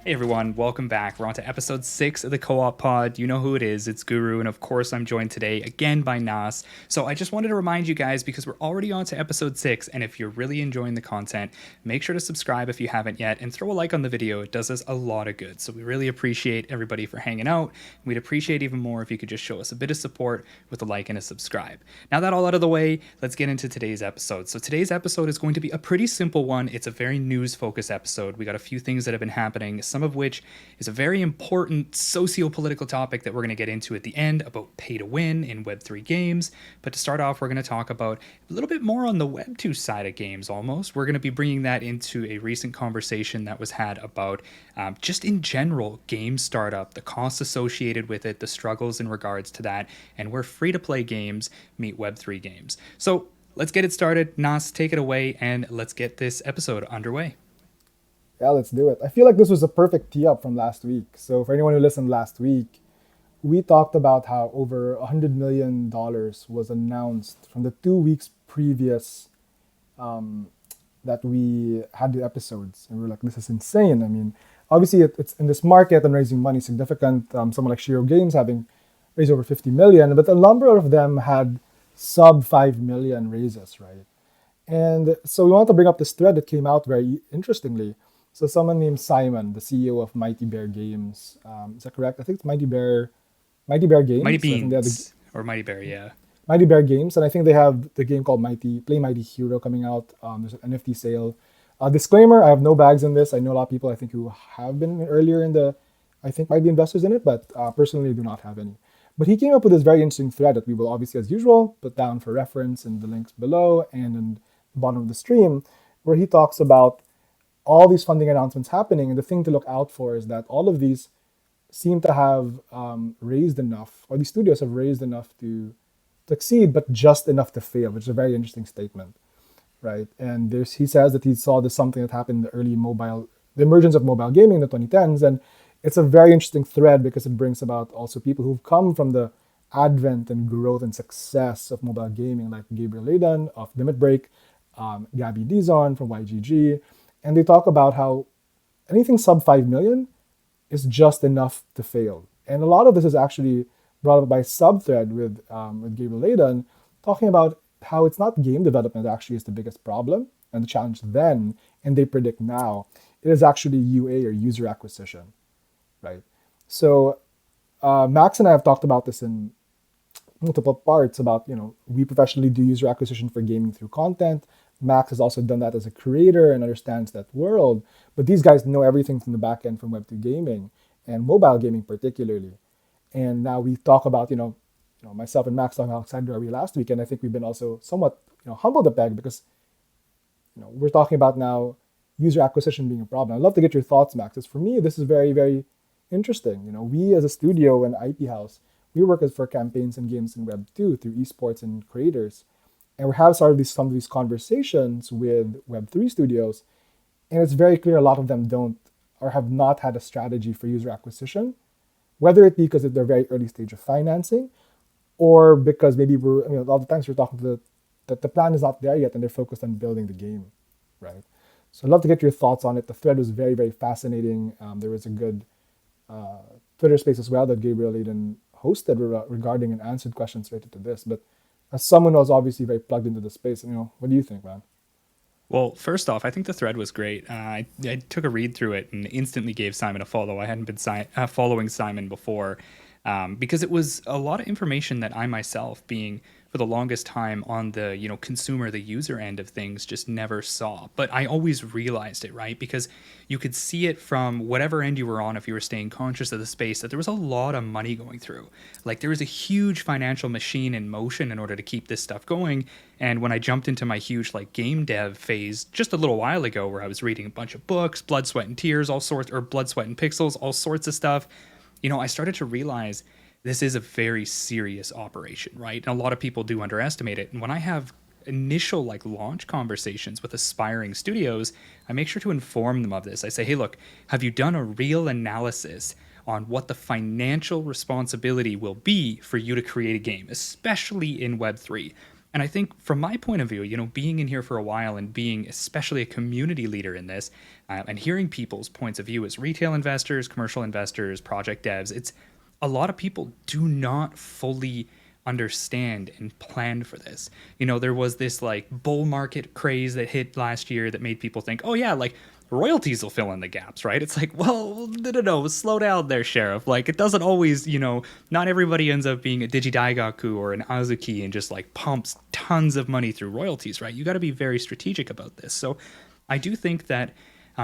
Hey everyone, welcome back. We're on to episode 6 of the Co-op Pod. You know who it is, it's Guru, and of course I'm joined today again by Nas. So I just wanted to remind you guys, because we're already on to episode 6, and if you're really enjoying the content, make sure to subscribe if you haven't yet, and throw a like on the video. It does us a lot of good. So we really appreciate everybody for hanging out. We'd appreciate even more if you could just show us a bit of support with a like and a subscribe. Now that all out of the way, let's get into today's episode. So today's episode is going to be a pretty simple one. It's a very news-focused episode. We got a few things that have been happening, some of which is a very important socio-political topic that we're going to get into at the end about pay to win in Web3 games. But to start off, we're going to talk about a little bit more on the Web2 side of games almost. We're going to be bringing that into a recent conversation that was had about just in general game startup, the costs associated with it, the struggles in regards to that, and where free-to-play games meet Web3 games. So let's get it started. Nas, take it away, and let's get this episode underway. Yeah, let's do it. I feel like this was a perfect tee up from last week. So for anyone who listened last week, we talked about how over $100 million was announced from the 2 weeks previous that we had the episodes. And we were like, this is insane. I mean, obviously it's in this market and raising money significant. Someone like Shiro Games having raised over 50 million, but a number of them had sub 5 million raises, right? And so we want to bring up this thread that came out very interestingly. So someone named Simon, the CEO of Mighty Bear Games, is that correct? I think it's Mighty Bear Mighty Games. I think they have the Beans, or Mighty Bear, yeah. Mighty Bear Games, and I think they have the game called Play Mighty Hero coming out. There's an NFT sale. Disclaimer: I have no bags in this. I know a lot of people I think who have been earlier in the, I think might be investors in it, but personally do not have any. But he came up with this very interesting thread that we will obviously, as usual, put down for reference in the links below and in the bottom of the stream, where he talks about all these funding announcements happening. And the thing to look out for is that all of these seem to have raised enough, or these studios have raised enough to succeed, but just enough to fail, which is a very interesting statement, right? And he says that he saw this something that happened in the emergence of mobile gaming in the 2010s. And it's a very interesting thread because it brings about also people who've come from the advent and growth and success of mobile gaming, like Gabriel Layden of Limit Break, Gabby Dizon from YGG, and they talk about how anything sub 5 million is just enough to fail. And a lot of this is actually brought up by Subthread with Gabriel Layden, talking about how it's not game development that actually is the biggest problem and the challenge then, and they predict now. It is actually UA, or user acquisition, right? So Max and I have talked about this in multiple parts about, we professionally do user acquisition for gaming through content. Max has also done that as a creator and understands that world. But these guys know everything from the back end from Web2 gaming and mobile gaming particularly. And now we talk about, myself and Max talking how excited are we last week. And I think we've been also somewhat, humbled a peg because, we're talking about now user acquisition being a problem. I'd love to get your thoughts, Max, because for me, this is very, very interesting. We as a studio and IP house, we work for campaigns and games in Web2 through esports and creators. And we have started some of these conversations with Web3 studios, and it's very clear a lot of them don't or have not had a strategy for user acquisition, whether it be because at their very early stage of financing, or because maybe a lot of times we're talking to that the plan is not there yet and they're focused on building the game, right? So I'd love to get your thoughts on it. The thread was very, very fascinating. There was a good Twitter space as well that Gabriel Layden hosted regarding and answered questions related to this. But as someone who was obviously very plugged into the space, what do you think, man? Well, first off, I think the thread was great. I took a read through it and instantly gave Simon a follow. I hadn't been following Simon before because it was a lot of information that I myself, being for the longest time on the consumer, the user end of things, just never saw. But I always realized it, right? Because you could see it from whatever end you were on, if you were staying conscious of the space, that there was a lot of money going through. Like there was a huge financial machine in motion in order to keep this stuff going. And when I jumped into my huge game dev phase just a little while ago, where I was reading a bunch of books, Blood, Sweat, and Tears, all sorts, or Blood, Sweat, and Pixels, all sorts of stuff, I started to realize this is a very serious operation, right? And a lot of people do underestimate it. And when I have initial launch conversations with aspiring studios, I make sure to inform them of this. I say, hey, look, have you done a real analysis on what the financial responsibility will be for you to create a game, especially in Web3? And I think from my point of view, being in here for a while and being especially a community leader in this, and hearing people's points of view as retail investors, commercial investors, project devs, it's a lot of people do not fully understand and plan for this. There was this like bull market craze that hit last year that made people think, oh yeah, like royalties will fill in the gaps, right? It's like, well, no, slow down there, Sheriff. Like, it doesn't always, not everybody ends up being a Digidaigaku or an Azuki and just like pumps tons of money through royalties, right? You got to be very strategic about this. So I do think that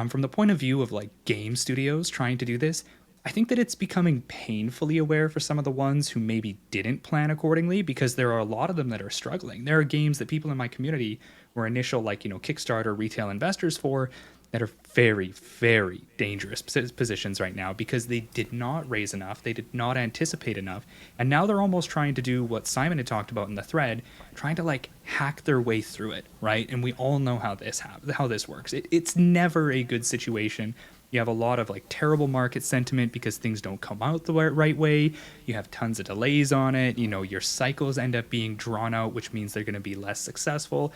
from the point of view of like game studios trying to do this, I think that it's becoming painfully aware for some of the ones who maybe didn't plan accordingly, because there are a lot of them that are struggling. There are games that people in my community were initial, like, Kickstarter retail investors for, that are very, very dangerous positions right now because they did not raise enough, they did not anticipate enough, and now they're almost trying to do what Simon had talked about in the thread, trying to like hack their way through it, right? And we all know how this works. It's never a good situation. You have a lot of like terrible market sentiment because things don't come out the right way. You have tons of delays on it. Your cycles end up being drawn out, which means they're going to be less successful.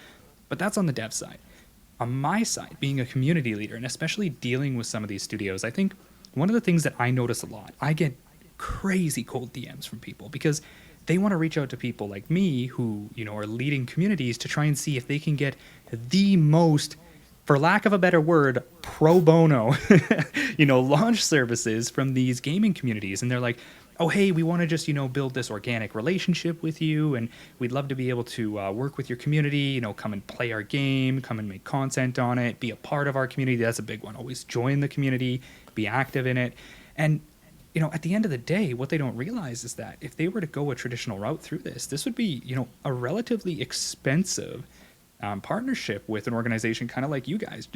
But that's on the dev side. On my side, being a community leader and especially dealing with some of these studios, I think one of the things that I notice a lot, I get crazy cold DMs from people because they want to reach out to people like me who, are leading communities to try and see if they can get the most, for lack of a better word, pro bono, launch services from these gaming communities. And they're like, oh, hey, we want to just, build this organic relationship with you, and we'd love to be able to work with your community, come and play our game, come and make content on it, be a part of our community. That's a big one. Always join the community, be active in it. And, at the end of the day, what they don't realize is that if they were to go a traditional route through this would be, a relatively expensive partnership with an organization kind of like you guys,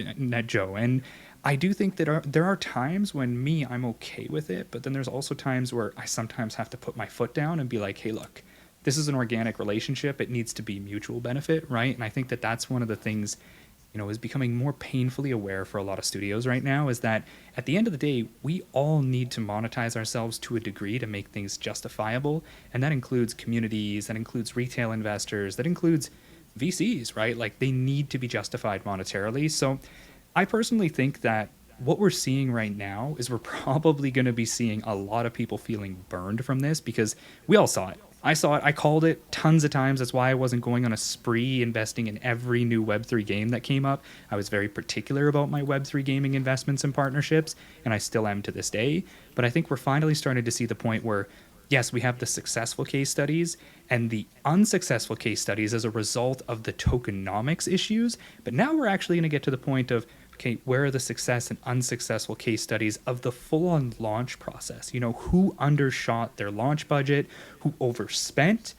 Joe. And I do think that there are times when I'm okay with it, but then there's also times where I sometimes have to put my foot down and be like, hey, look, this is an organic relationship. It needs to be mutual benefit, right? And I think that that's one of the things, is becoming more painfully aware for a lot of studios right now, is that at the end of the day, we all need to monetize ourselves to a degree to make things justifiable. And that includes communities, that includes retail investors, that includes VCs, right? Like, they need to be justified monetarily. So I personally think that what we're seeing right now is we're probably going to be seeing a lot of people feeling burned from this, because we all saw it. I saw it. I called it tons of times. That's why I wasn't going on a spree investing in every new Web3 game that came up. I was very particular about my Web3 gaming investments and partnerships, and I still am to this day. But I think we're finally starting to see the point where, yes, we have the successful case studies and the unsuccessful case studies as a result of the tokenomics issues. But now we're actually going to get to the point of, okay, where are the success and unsuccessful case studies of the full-on launch process? Who undershot their launch budget, who overspent?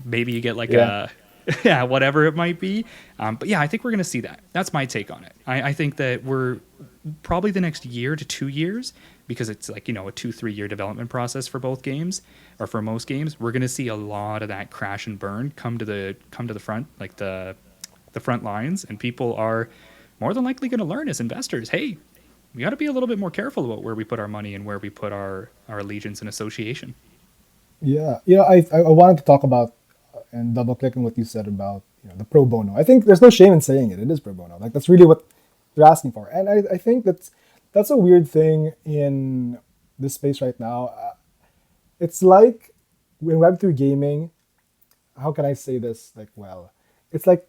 Maybe you get like yeah, whatever it might be. But yeah, I think we're going to see that. That's my take on it. I think that we're probably the next year to 2 years, because it's like, a 2-3 year development process for both games, or for most games. We're going to see a lot of that crash and burn come to the front, like the front lines, and people are more than likely going to learn as investors, hey, we got to be a little bit more careful about where we put our money and where we put our allegiance and association. Yeah, I wanted to talk about and double click on what you said about the pro bono. I think there's no shame in saying it. It is pro bono. Like, that's really what they're asking for, and I think that's a weird thing in this space right now. It's like in Web3 gaming. How can I say this? Like, well, it's like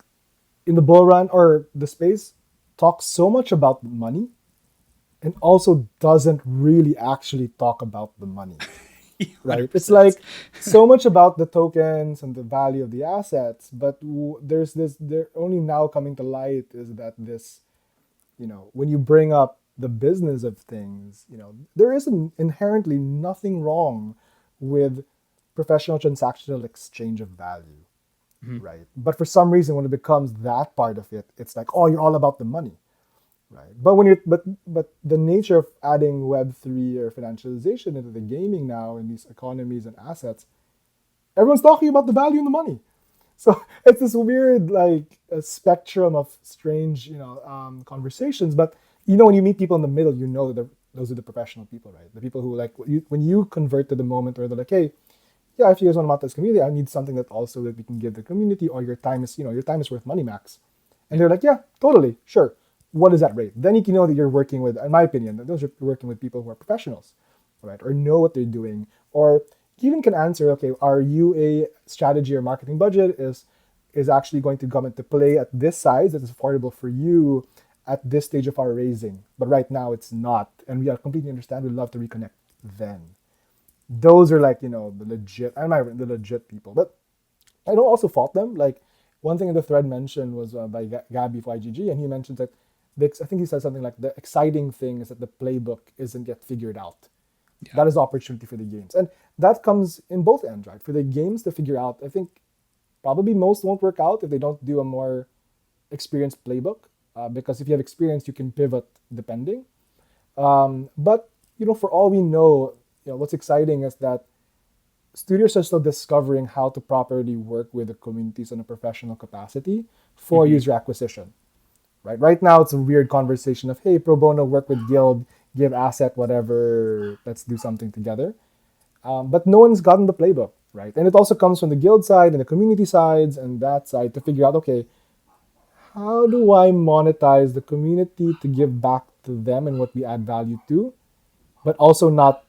in the bull run, or the space talks so much about money and also doesn't really actually talk about the money. Right? It's like so much about the tokens and the value of the assets, but there's this, they're only now coming to light, is that this, when you bring up the business of things, there is inherently nothing wrong with professional transactional exchange of value. Mm-hmm. Right? But for some reason, when it becomes that part of it, it's like, oh, you're all about the money. Right. But when but the nature of adding Web3 or financialization into the gaming now in these economies and assets, everyone's talking about the value and the money. So it's this weird, like, a spectrum of strange, conversations. But when you meet people in the middle, that those are the professional people, right? The people who, like, when you convert to the moment where they're like, hey, yeah, if you guys want to monetize community, I need something that also that we can give the community, or your time is, your time is worth money, max. And they're like, yeah, totally, sure. What is that rate? Then you can know that you're working with, in my opinion, that those are working with people who are professionals, right? Or know what they're doing. Or you even can answer, okay, our UA strategy or marketing budget is actually going to come into play at this size that is affordable for you at this stage of our raising. But right now it's not. And we are completely understand. We'd love to reconnect then. Those are like, the legit, the legit people. But I don't also fault them. Like, one thing in the thread mentioned was by Gabby for IGG, and he mentions that I think he said something like the exciting thing is that the playbook isn't yet figured out. Yeah. That is the opportunity for the games, and that comes in both ends, right? For the games to figure out, I think probably most won't work out if they don't do a more experienced playbook. Because if you have experience, you can pivot depending. But for all we know, what's exciting is that studios are still discovering how to properly work with the communities in a professional capacity for user acquisition. Right now, it's a weird conversation of, hey, pro bono, work with guild, give asset, whatever, let's do something together. But no one's gotten the playbook, right? And it also comes from the guild side and the community sides and that side to figure out, okay, how do I monetize the community to give back to them and what we add value to, but also not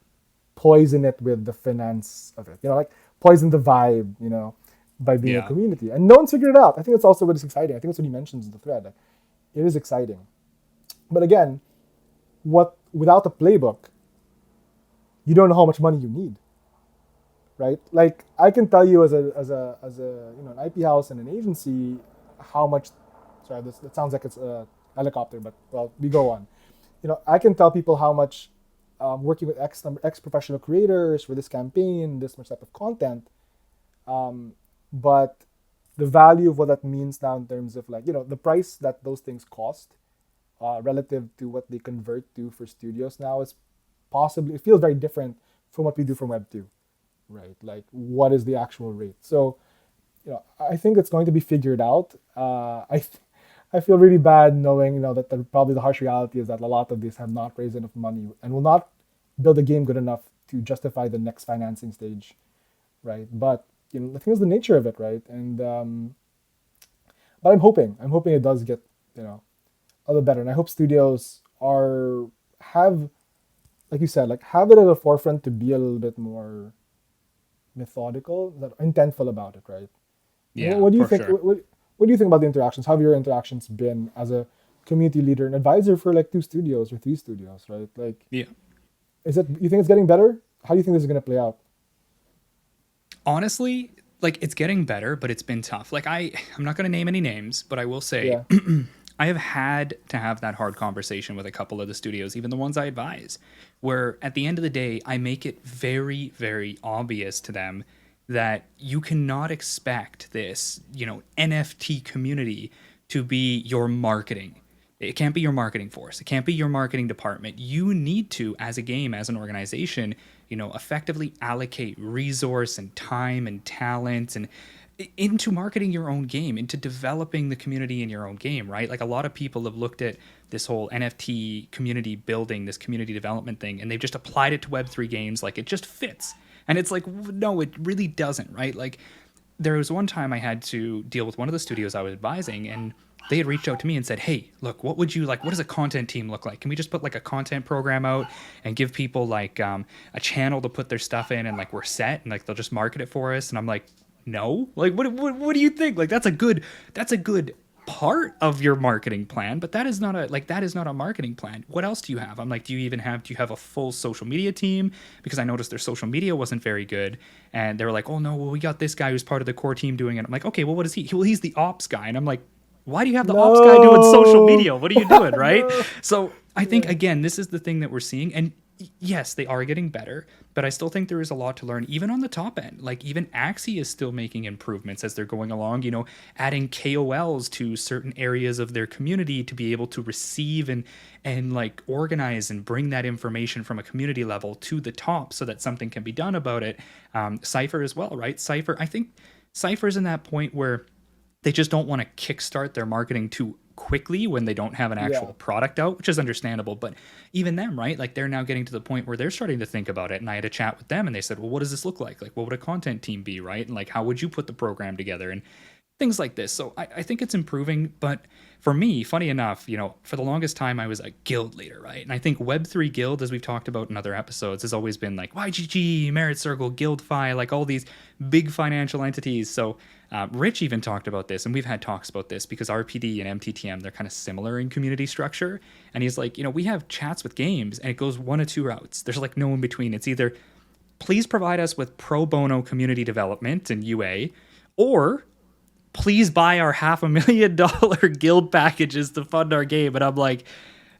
poison it with the finance of it, like poison the vibe, by being a community. And no one's figured it out. I think that's also what is exciting. I think that's what he mentions in the thread. Like, it is exciting. But again, without a playbook, you don't know how much money you need, right? Like, I can tell you as a an IP house and an agency how much. Sorry, that sounds like it's a helicopter, but well, we go on. I can tell people how much working with X professional creators for this campaign, this much type of content, but the value of what that means now in terms of like the price that those things cost relative to what they convert to for studios now is possibly, it feels very different from what we do from Web2, right? Like, what is the actual rate? So I think it's going to be figured out. I feel really bad knowing that probably the harsh reality is that a lot of these have not raised enough money and will not build a game good enough to justify the next financing stage, right? But I think it's the nature of it, right? And but I'm hoping it does get a little better, and I hope studios have, like you said, like have it at the forefront to be a little bit more methodical, intentful about it, right? Yeah. What do you think? Sure. What do you think about the interactions? How have your interactions been as a community leader and advisor for like 2 studios or 3 studios, right? Like, Yeah. You think it's getting better? How do you think this is going to play out? Honestly, like, it's getting better, but it's been tough. Like, I'm not going to name any names, but I will say I have had to have that hard conversation with a couple of the studios, even the ones I advise, where at the end of the day, I make it very, very obvious to them that you cannot expect this, NFT community to be your marketing. It can't be your marketing force. It can't be your marketing department. You need to, as a game, as an organization, effectively allocate resource and time and talent and into marketing your own game, into developing the community in your own game, right? Like, a lot of people have looked at this whole NFT community building, this community development thing, and they've just applied it to Web3 games like it just fits. And it's like, no, it really doesn't, right? Like, there was one time I had to deal with one of the studios I was advising, and they had reached out to me and said, hey, look, what does a content team look like? Can we just put like a content program out and give people like a channel to put their stuff in, and like we're set, and like they'll just market it for us? And I'm like, no, like, what do you think? Like, that's a good part of your marketing plan, but that is not a marketing plan. What else do you have? I'm like, do you have a full social media team? Because I noticed their social media wasn't very good, and they were like, oh no, well, we got this guy who's part of the core team doing it. I'm like, okay, well, what is he? Well, he's the ops guy. And I'm like, why do you have the ops guy doing social media? What are you doing, right? No. So I think, again, this is the thing that we're seeing, and yes, they are getting better, but I still think there is a lot to learn, even on the top end. Like, even Axie is still making improvements as they're going along, adding KOLs to certain areas of their community to be able to receive and like organize and bring that information from a community level to the top so that something can be done about it. Cypher as well, right? I think Cypher's in that point where they just don't want to kickstart their marketing too quickly when they don't have an Yeah. actual product out, which is understandable. But even them, right? Like they're now getting to the point where they're starting to think about it. And I had a chat with them and they said, well, what does this look like? Like, what would a content team be, right? And like, how would you put the program together? And things like this. So I think it's improving. But for me, funny enough, for the longest time, I was a guild leader, right? And I think Web3 Guild, as we've talked about in other episodes, has always been like YGG, Merit Circle, Guildfy, like all these big financial entities. So Rich even talked about this, and we've had talks about this because RPD and MTTM, they're kind of similar in community structure. And he's like, we have chats with games, and it goes one of two routes. There's like no in between. It's either please provide us with pro bono community development and UA, or please buy our $500,000 guild packages to fund our game. And I'm like,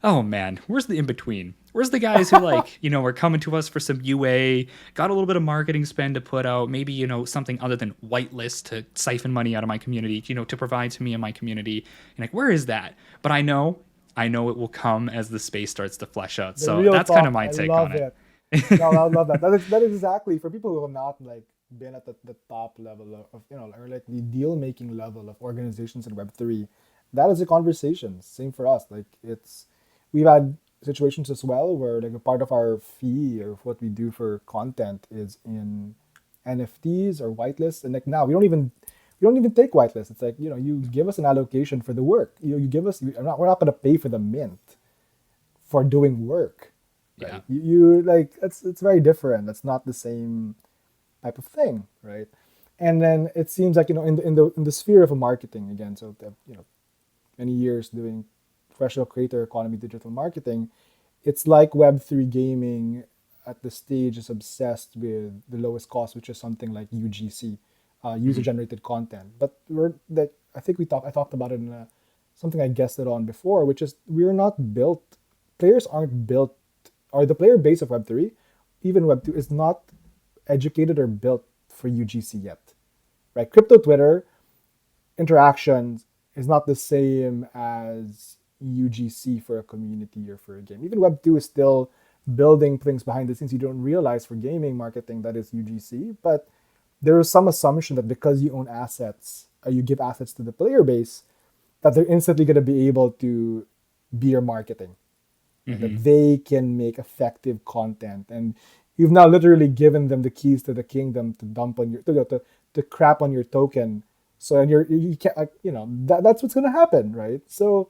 oh man, where's the in between? Where's the guys who are coming to us for some UA, got a little bit of marketing spend to put out, maybe, something other than whitelist to siphon money out of my community, to provide to me and my community. And like, where is that? But I know it will come as the space starts to flesh out. The So real that's talk. kind of my I take love on it. it. No, I love that. That is exactly for people who have not like been at the top level of or like the deal making level of organizations in Web3. That is a conversation. Same for us. Like we've had situations as well where like a part of our fee or what we do for content is in NFTs or whitelists, and like now we don't even take whitelists. It's like you give us an allocation for the work. You give us. We're not going to pay for the mint for doing work. Yeah. Right? You like it's very different. That's not the same type of thing, right? And then it seems like in the sphere of a marketing again. So many years doing professional creator economy digital marketing, it's like Web3 gaming at the stage is obsessed with the lowest cost, which is something like UGC, user generated content. But I think I talked about it in something I guessed it on before, which is we're not built. Players aren't built, or the player base of Web3, even Web2, is not educated or built for UGC yet, right? Crypto Twitter interactions is not the same as UGC for a community or for a game. Even Web2 is still building things behind the scenes you don't realize for gaming marketing that is UGC, but there is some assumption that because you own assets, or you give assets to the player base, that they're instantly going to be able to be your marketing, that they can make effective content, and you've now literally given them the keys to the kingdom to dump on your to crap on your token. So and you can't that's what's going to happen, right? So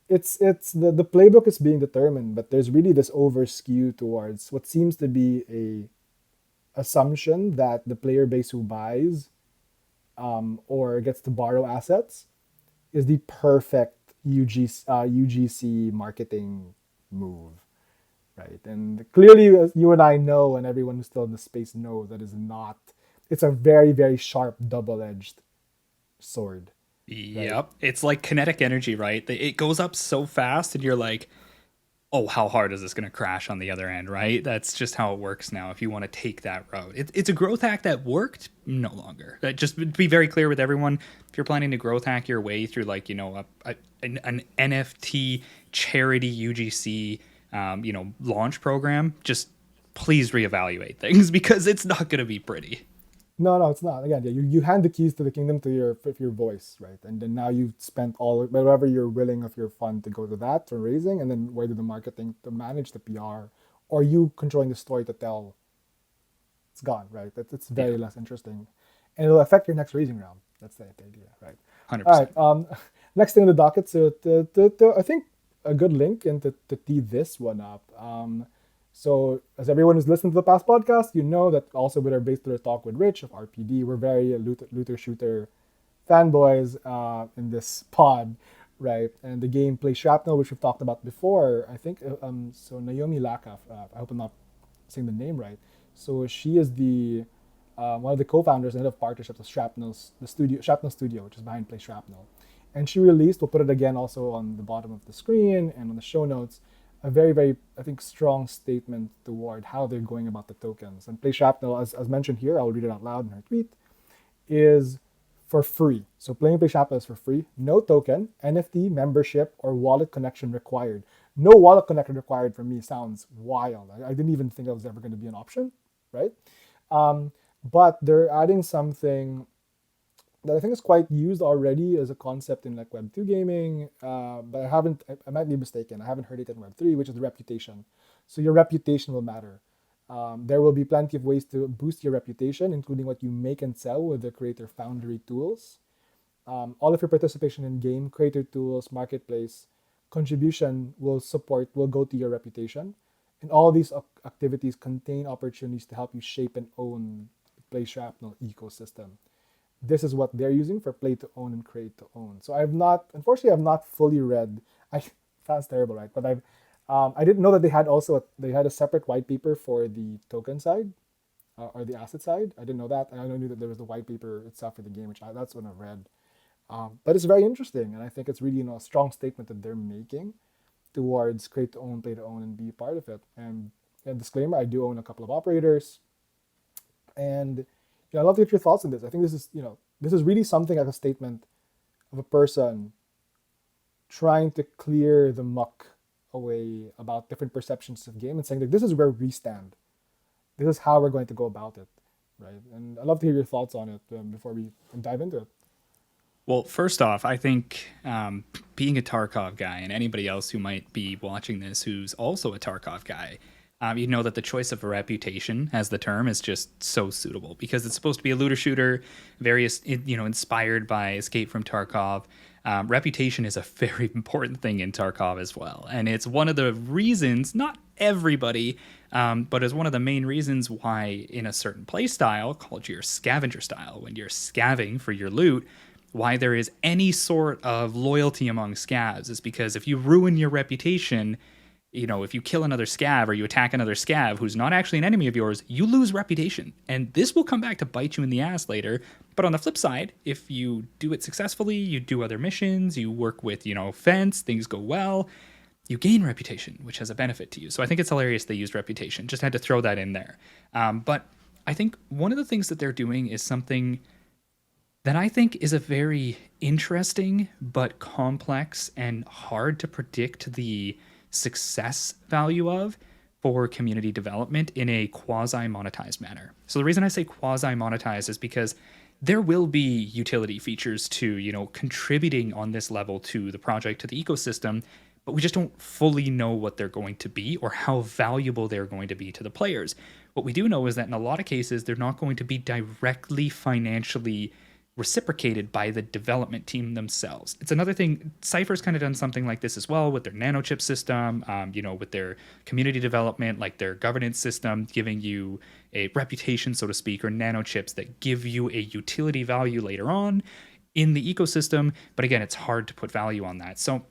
it's the playbook is being determined, but there's really this over skew towards what seems to be a assumption that the player base who buys or gets to borrow assets is the perfect UGC marketing move, right? And clearly, as you and I know, and everyone who's still in the space knows, that is not. It's a very, very sharp, double-edged sword. Right? Yep. It's like kinetic energy, right? It goes up so fast, and you're like, oh, how hard is this going to crash on the other end, right? That's just how it works now. If you want to take that route, it's a growth hack that worked, no longer. Just to be very clear with everyone, if you're planning to growth hack your way through like an NFT charity UGC launch program, just please reevaluate things because it's not going to be pretty. No, it's not. Again, yeah, you hand the keys to the kingdom to your voice, right? And then now you've spent all whatever you're willing of your fund to go to that for raising, and then where do the marketing to manage the PR, or you controlling the story to tell. It's gone, right? It's very less interesting, and it'll affect your next raising round. That's the idea, right? 100%. All right. Next thing in the docket. So I think a good link and to tee this one up. So as everyone who's listened to the past podcast, you know that also with our base Twitter talk with Rich of RPD, we're very looter shooter fanboys in this pod, right? And the game PlayShrapnel, which we've talked about before, I think. So Naomi Laka, I hope I'm not saying the name right. So she is the one of the co-founders and head of partnerships of Shrapnel Studio, which is behind PlayShrapnel. And she released, we'll put it again also on the bottom of the screen and on the show notes, a very, very, I think, strong statement toward how they're going about the tokens. And PlayShrapnel, as mentioned here, I'll read it out loud in her tweet, is for free. So playing PlayShrapnel is for free. No token, NFT, membership, or wallet connection required. No wallet connection required for me sounds wild. I didn't even think that was ever going to be an option, right? But they're adding something that I think is quite used already as a concept in like Web 2 gaming, but I might be mistaken. I haven't heard it in Web 3, which is the reputation. So your reputation will matter. There will be plenty of ways to boost your reputation, including what you make and sell with the Creator Foundry tools. All of your participation in game, creator tools, marketplace, contribution will go to your reputation. And all these activities contain opportunities to help you shape and own the PlayShrapnel ecosystem. This is what they're using for play to own and create to own. So unfortunately, I've not fully read. I sounds terrible, right? But I didn't know that they had a separate white paper for the token side or the asset side. I didn't know that. I only knew that there was the white paper itself for the game, that's what I read. But it's very interesting, and I think it's really a strong statement that they're making towards create to own, play to own, and be part of it. And a disclaimer: I do own a couple of operators, and I'd love to get your thoughts on this. I think this is really something like a statement of a person trying to clear the muck away about different perceptions of game and saying that this is where we stand. This is how we're going to go about it, right? And I'd love to hear your thoughts on it before we dive into it. Well, first off, I think being a Tarkov guy and anybody else who might be watching this who's also a Tarkov guy, you know that the choice of a reputation as the term is just so suitable because it's supposed to be a looter shooter, inspired by Escape from Tarkov. Reputation is a very important thing in Tarkov as well. And it's one of the reasons, not everybody, but is one of the main reasons why in a certain play style called your scavenger style, when you're scavenging for your loot, why there is any sort of loyalty among scavs is because if you ruin your reputation, if you kill another scav or you attack another scav who's not actually an enemy of yours, you lose reputation. And this will come back to bite you in the ass later. But on the flip side, if you do it successfully, you do other missions, you work with, fence, things go well, you gain reputation, which has a benefit to you. So I think it's hilarious they used reputation. Just had to throw that in there. But I think one of the things that they're doing is something that I think is a very interesting but complex and hard to predict the success value of for community development in a quasi-monetized manner. So the reason I say quasi-monetized is because there will be utility features to, contributing on this level to the project, to the ecosystem, but we just don't fully know what they're going to be or how valuable they're going to be to the players. What we do know is that in a lot of cases, they're not going to be directly financially reciprocated by the development team themselves. It's another thing. Cypher's kind of done something like this as well with their nanochip system, with their community development, like their governance system, giving you a reputation, so to speak, or nanochips that give you a utility value later on in the ecosystem. But again, it's hard to put value on that. So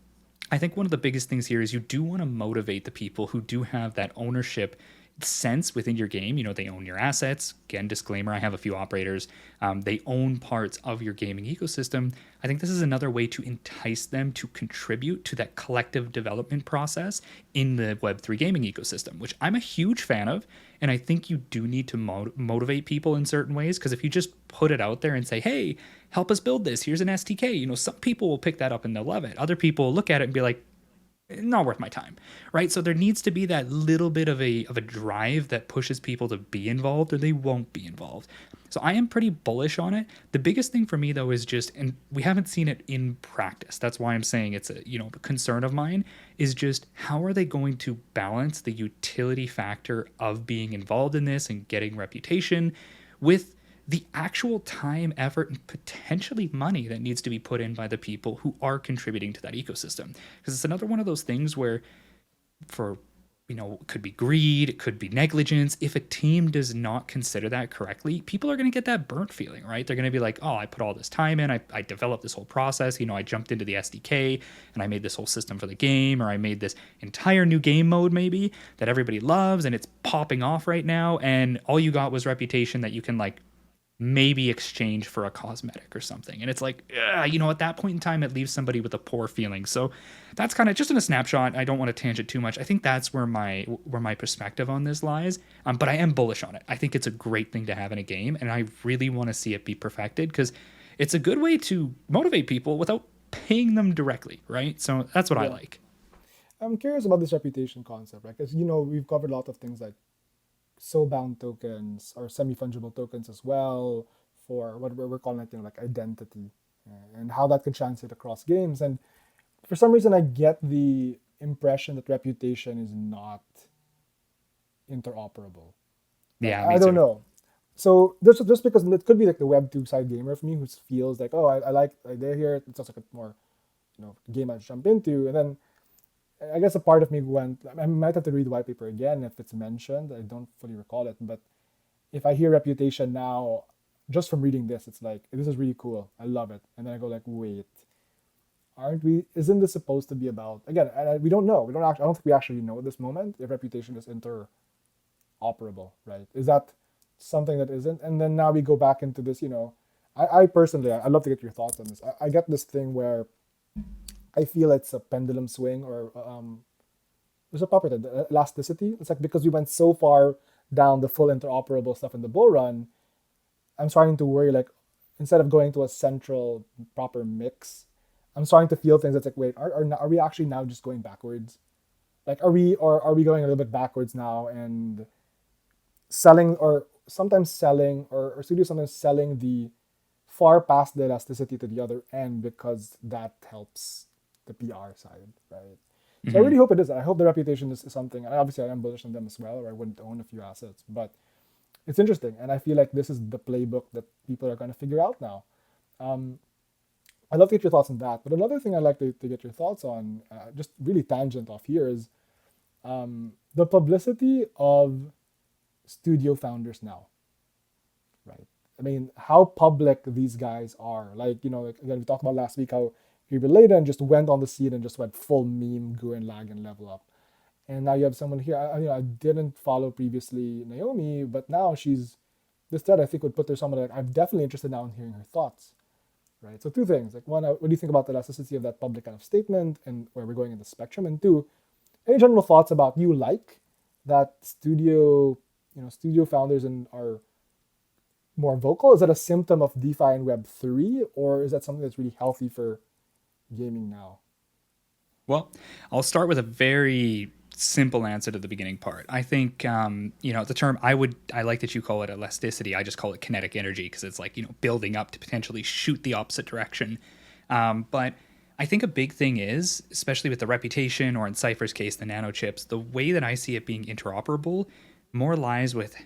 I think one of the biggest things here is you do want to motivate the people who do have that ownership sense within your game. They own your assets. Again, disclaimer, I have a few operators. They own parts of your gaming ecosystem. I think this is another way to entice them to contribute to that collective development process in the Web3 gaming ecosystem, which I'm a huge fan of. And I think you do need to motivate people in certain ways, because if you just put it out there and say, hey, help us build this, here's an SDK, some people will pick that up and they'll love it. Other people will look at it and be like, not worth my time, right? So there needs to be that little bit of a drive that pushes people to be involved, or they won't be involved. So I am pretty bullish on it. The biggest thing for me though is just, and we haven't seen it in practice, that's why I'm saying it's a concern of mine, is just how are they going to balance the utility factor of being involved in this and getting reputation with the actual time, effort, and potentially money that needs to be put in by the people who are contributing to that ecosystem. Because it's another one of those things where it could be greed, it could be negligence. If a team does not consider that correctly, people are going to get that burnt feeling, right? They're going to be like, oh, I put all this time in, I developed this whole process, I jumped into the SDK and I made this whole system for the game, or I made this entire new game mode maybe that everybody loves and it's popping off right now, and all you got was reputation that you can maybe exchange for a cosmetic or something. And it's like, at that point in time, it leaves somebody with a poor feeling. So that's kind of just in a snapshot. I don't want to tangent too much. I think that's where my perspective on this lies. But I am bullish on it. I think it's a great thing to have in a game, and I really want to see it be perfected, because it's a good way to motivate people without paying them directly, right? So that's what I like. I'm curious about this reputation concept, right? Because, we've covered a lot of things like soul-bound tokens or semi-fungible tokens as well, for what we're calling, like, like identity, and how that can translate across games. And for some reason, I get the impression that reputation is not interoperable. Like, Yeah, I me don't too. know. So just because it could be like the Web 2 side gamer for me who feels like, oh, I like they're here. It's also like a more, game I jump into. And then I guess a part of me went, I might have to read the white paper again if it's mentioned. I don't fully recall it. But if I hear reputation now, just from reading this, it's like, this is really cool. I love it. And then I go like, wait, aren't we, isn't this supposed to be about, again, we don't know. We don't actually, I don't think we actually know at this moment if reputation is interoperable, right? Is that something that isn't? And then now we go back into this, I personally, I'd love to get your thoughts on this. I get this thing where I feel it's a pendulum swing, or there's a proper term, the elasticity. It's like, because we went so far down the full interoperable stuff in the bull run, I'm starting to worry, like, instead of going to a central proper mix, I'm starting to feel things that's like, wait, are we actually now just going backwards? Like, are we going a little bit backwards now and selling, or sometimes selling, or studios sometimes selling the far past the elasticity to the other end because that helps the PR side, right? So I Hmm. really hope it is. I hope the reputation is something. And obviously, I am bullish on them as well, or I wouldn't own a few assets. But it's interesting, and I feel like this is the playbook that people are going to figure out now. Um, I'd love to get your thoughts on that. But another thing I'd like to get your thoughts on, just really tangent off here, is the publicity of studio founders now, right? I mean, how public these guys are. Like, like, again, we talked about last week how Gabriel Layden just went on the scene and just went full meme, Gurren Lag, level up. And now you have someone here. I didn't follow previously Naomi, but now she's, this thread I think would put her someone that I'm definitely interested now in hearing her thoughts, right? So two things. Like, one, what do you think about the elasticity of that public kind of statement and where we're going in the spectrum? And two, any general thoughts about, you like that studio founders and are more vocal? Is that a symptom of DeFi and Web3, or is that something that's really healthy for gaming now? Well, I'll start with a very simple answer to the beginning part. I think the term I like that you call it elasticity. I just call it kinetic energy because it's like building up to potentially shoot the opposite direction. But I think a big thing is, especially with the reputation, or in Cypher's case, the nanochips, the way that I see it being interoperable more lies with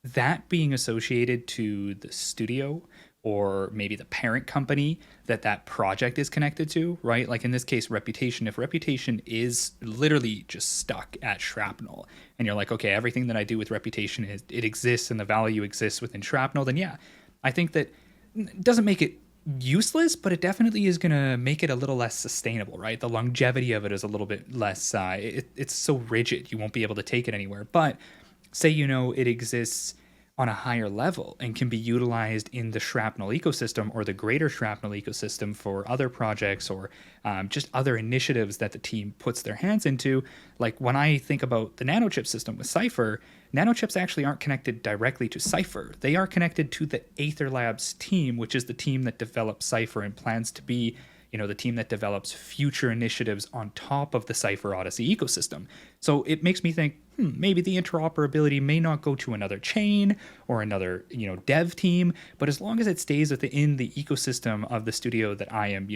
that being associated to the studio, or maybe the parent company that project is connected to, right? Like in this case, reputation. If reputation is literally just stuck at Shrapnel, and you're like, okay, everything that I do with reputation it exists and the value exists within Shrapnel, then yeah, I think that doesn't make it useless, but it definitely is going to make it a little less sustainable, right? The longevity of it is a little bit less, it's so rigid, you won't be able to take it anywhere. But say, it exists on a higher level and can be utilized in the Shrapnel ecosystem, or the greater Shrapnel ecosystem, for other projects, or just other initiatives that the team puts their hands into. Like when I think about the nanochip system with Cypher, nanochips actually aren't connected directly to Cypher. They are connected to the Aether Labs team, which is the team that develops Cypher and plans to be the team that develops future initiatives on top of the Cypher Odyssey ecosystem. So it makes me think, maybe the interoperability may not go to another chain or another, dev team, but as long as it stays within the ecosystem of the studio that I am,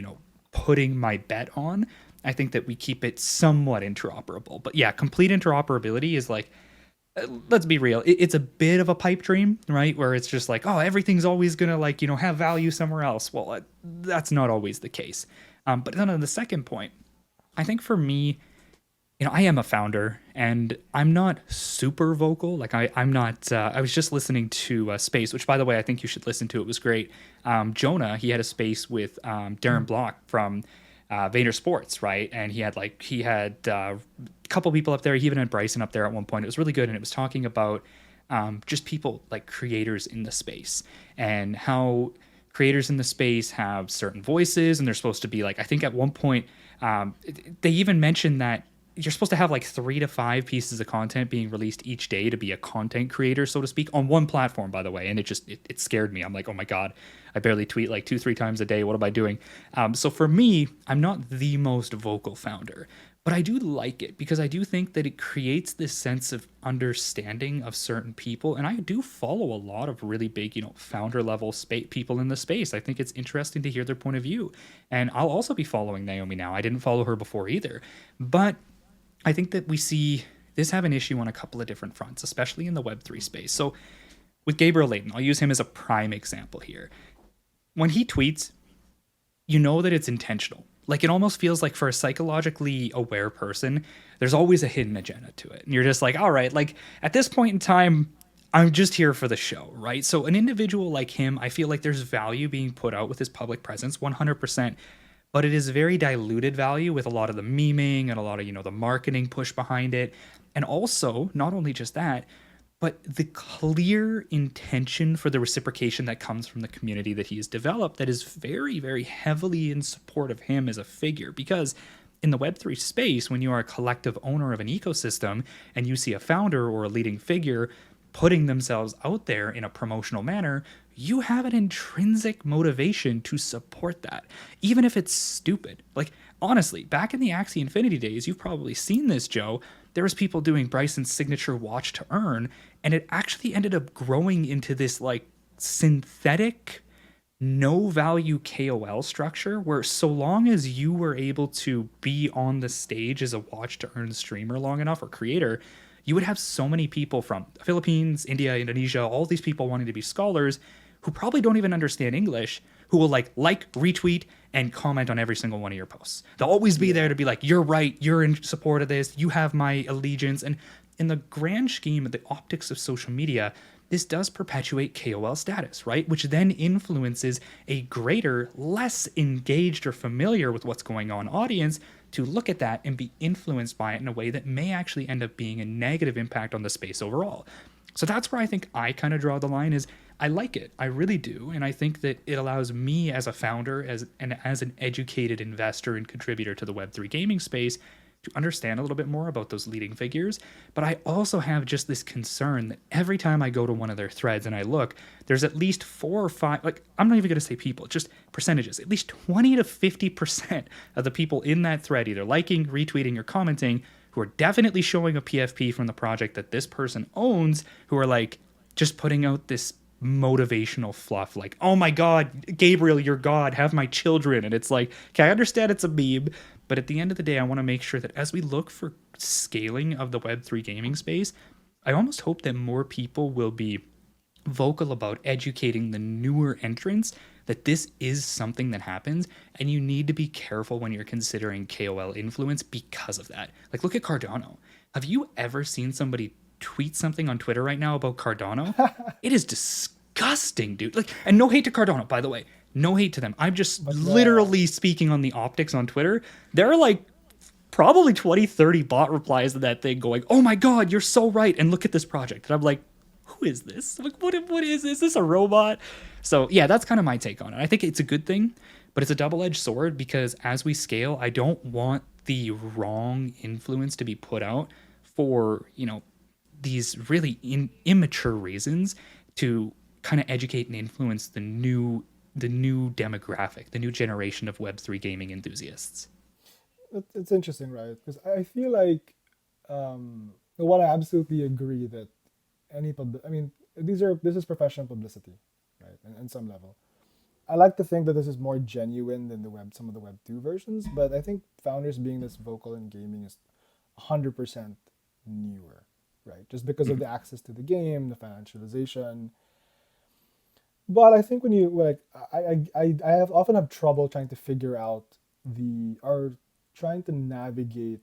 putting my bet on, I think that we keep it somewhat interoperable. But yeah, complete interoperability is like, let's be real, it's a bit of a pipe dream, right? Where it's just like, oh, everything's always gonna have value somewhere else. Well, that's not always the case. But then on the second point, I think for me, I am a founder and I'm not super vocal. Like I'm not, I was just listening to Space, which by the way, I think you should listen to. It was great. Jonah, he had a space with Darren Block from Sports, right? And he had a couple people up there. He even had Bryson up there at one point. It was really good. And it was talking about just people like creators in the space, and how creators in the space have certain voices, and they're supposed to be like, I think at one point, they even mentioned that you're supposed to have like 3 to 5 pieces of content being released each day to be a content creator, so to speak, on one platform, by the way. And it scared me. I'm like, oh my God, I barely tweet like 2-3 times a day. What am I doing? So for me, I'm not the most vocal founder, but I do like it because I do think that it creates this sense of understanding of certain people. And I do follow a lot of really big, founder level people in the space. I think it's interesting to hear their point of view. And I'll also be following Naomi now. I didn't follow her before either. But I think that we see this have an issue on a couple of different fronts, especially in the Web3 space. So with Gabriel Layton, I'll use him as a prime example here. When he tweets, you know that it's intentional. Like it almost feels like for a psychologically aware person, there's always a hidden agenda to it. And you're just like, all right, like at this point in time, I'm just here for the show, right? So an individual like him, I feel like there's value being put out with his public presence, 100%. But it is very diluted value with a lot of the memeing and a lot of, the marketing push behind it. And also, not only just that, but the clear intention for the reciprocation that comes from the community that he has developed that is very, very heavily in support of him as a figure. Because in the Web3 space, when you are a collective owner of an ecosystem and you see a founder or a leading figure putting themselves out there in a promotional manner, you have an intrinsic motivation to support that, even if it's stupid. Like, honestly, back in the Axie Infinity days, you've probably seen this, Joe. There was people doing Bryson's signature watch to earn, and it actually ended up growing into this like synthetic, no value KOL structure where so long as you were able to be on the stage as a watch to earn streamer long enough or creator, you would have so many people from the Philippines, India, Indonesia, all these people wanting to be scholars who probably don't even understand English, who will like, retweet, and comment on every single one of your posts. They'll always be there to be like, you're right, you're in support of this, you have my allegiance. And in the grand scheme of the optics of social media, this does perpetuate KOL status, right? Which then influences a greater, less engaged or familiar with what's going on audience to look at that and be influenced by it in a way that may actually end up being a negative impact on the space overall. So that's where I think I kind of draw the line is I like it. I really do. And I think that it allows me as a founder, as an educated investor and contributor to the Web3 gaming space to understand a little bit more about those leading figures. But I also have just this concern that every time I go to one of their threads and I look, there's at least 4 or 5, like I'm not even going to say people, just percentages, at least 20 to 50% of the people in that thread either liking, retweeting, or commenting who are definitely showing a PFP from the project that this person owns, who are like just putting out this motivational fluff like, oh my god, Gabriel, you're god, have my children. And it's like, okay, I understand it's a meme, but at the end of the day, I want to make sure that as we look for scaling of the Web3 gaming space, I almost hope that more people will be vocal about educating the newer entrants that this is something that happens, and you need to be careful when you're considering KOL influence because of that. Like, look at Cardano. Have you ever seen somebody tweet something on Twitter right now about Cardano? It is disgusting, dude. Like, and no hate to Cardano, by the way. No hate to them. I'm just literally speaking on the optics on Twitter. There are like probably 20, 30 bot replies to that thing going, oh my god, you're so right, and look at this project. And I'm like, who is this? Like, what is this? Is this a robot? So yeah, that's kind of my take on it. I think it's a good thing, but it's a double-edged sword because as we scale, I don't want the wrong influence to be put out for, these really immature reasons to kind of educate and influence the new demographic, the new generation of Web3 gaming enthusiasts. It's interesting, right? Because I feel like, while I absolutely agree that I mean, this is professional publicity, right? And some level, I like to think that this is more genuine than some of the Web2 versions, but I think founders being this vocal in gaming is 100% newer, right? Just because of the access to the game, the financialization. But I think when you like, I have often have trouble trying to figure out or trying to navigate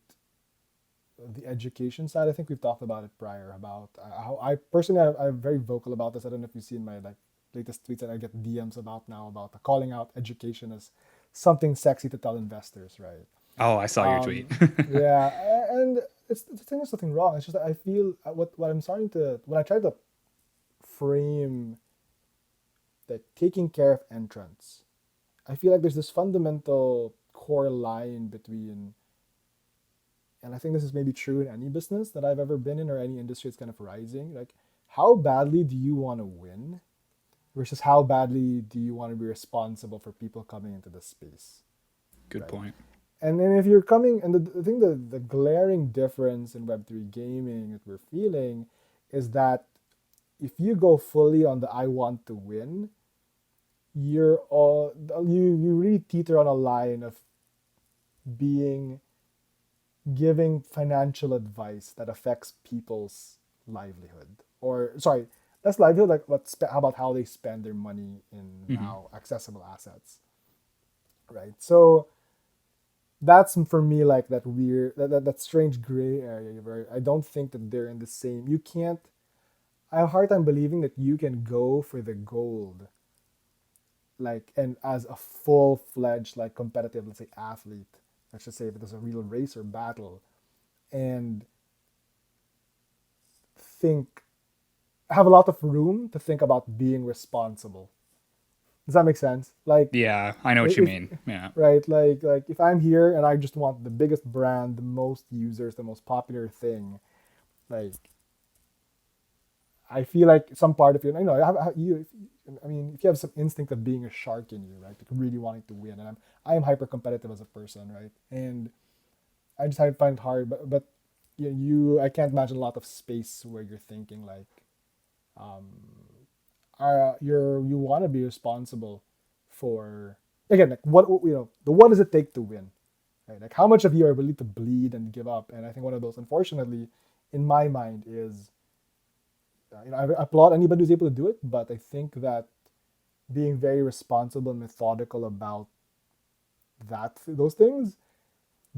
the education side. I think we've talked about it prior about how I personally I'm very vocal about this. I don't know if you see in my like latest tweets that I get DMs about now about calling out education as something sexy to tell investors, right? Oh, I saw your tweet. Yeah, and it's the thing. There's nothing wrong. It's just that I feel what I'm starting to when I try to frame that taking care of entrants, I feel like there's this fundamental core line between, and I think this is maybe true in any business that I've ever been in or any industry that's kind of rising. Like, how badly do you want to win? versus how badly do you want to be responsible for people coming into the space, Good right? point. And then if you're coming, and I think the glaring difference in Web3 gaming that we're feeling is that if you go fully on the I want to win, you're all you really teeter on a line of being giving financial advice that affects people's livelihood, or sorry, that's livelihood, like how about how they spend their money in Hmm. now accessible assets, right? So that's for me like that weird that strange gray area where I don't think that they're in the same. You can't. I have a hard time believing that you can go for the gold, like, and as a full-fledged like competitive, let's say, athlete, let's just say if it was a real race or battle, and think have a lot of room to think about being responsible. Does that make sense? Like, Yeah, I know what you if mean. Yeah. right, like if I'm here and I just want the biggest brand, the most users, the most popular thing, like I feel like some part of you know, I mean, if you have some instinct of being a shark in you, right, like really wanting to win, and I am hyper competitive as a person, right, and I just find it hard, but I can't imagine a lot of space where you're thinking like, um, you want to be responsible for, again, like what does it take to win, right? Like how much of you are willing to bleed and give up? And I think one of those, unfortunately, in my mind, is I applaud anybody who's able to do it, but I think that being very responsible and methodical about those things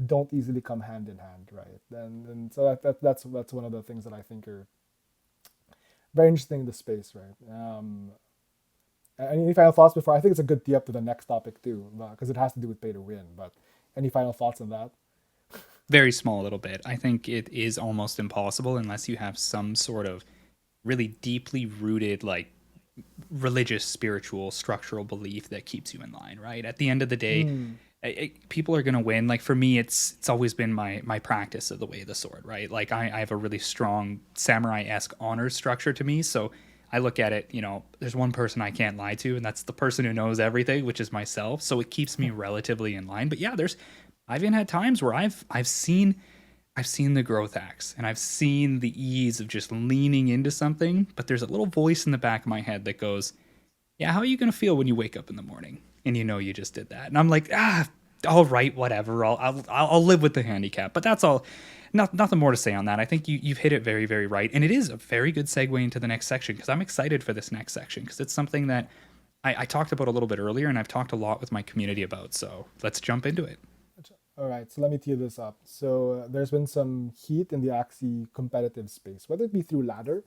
don't easily come hand in hand, right? And so that's one of the things that I think are very interesting in the space, right? Any final thoughts before? I think it's a good tee up to the next topic too, because it has to do with pay to win. But any final thoughts on that? Very small little bit. I think it is almost impossible unless you have some sort of really deeply rooted, like, religious, spiritual, structural belief that keeps you in line, right? At the end of the day, Mm, people are going to win. Like, for me, it's always been my practice of the way of the sword, right? Like, I have a really strong samurai-esque honor structure to me. So I look at it, there's one person I can't lie to, and that's the person who knows everything, which is myself. So it keeps me relatively in line. But yeah, I've even had times where I've seen the growth acts and I've seen the ease of just leaning into something, but there's a little voice in the back of my head that goes, "Yeah, how are you going to feel when you wake up in the morning and you just did that?" And I'm like, all right, whatever. I'll live with the handicap." But that's all. Nothing more to say on that. I think you've hit it very, very right, and it is a very good segue into the next section because I'm excited for this next section because it's something that I talked about a little bit earlier, and I've talked a lot with my community about. So let's jump into it. all right, so let me tee this up. So there's been some heat in the Axie competitive space, whether it be through ladder,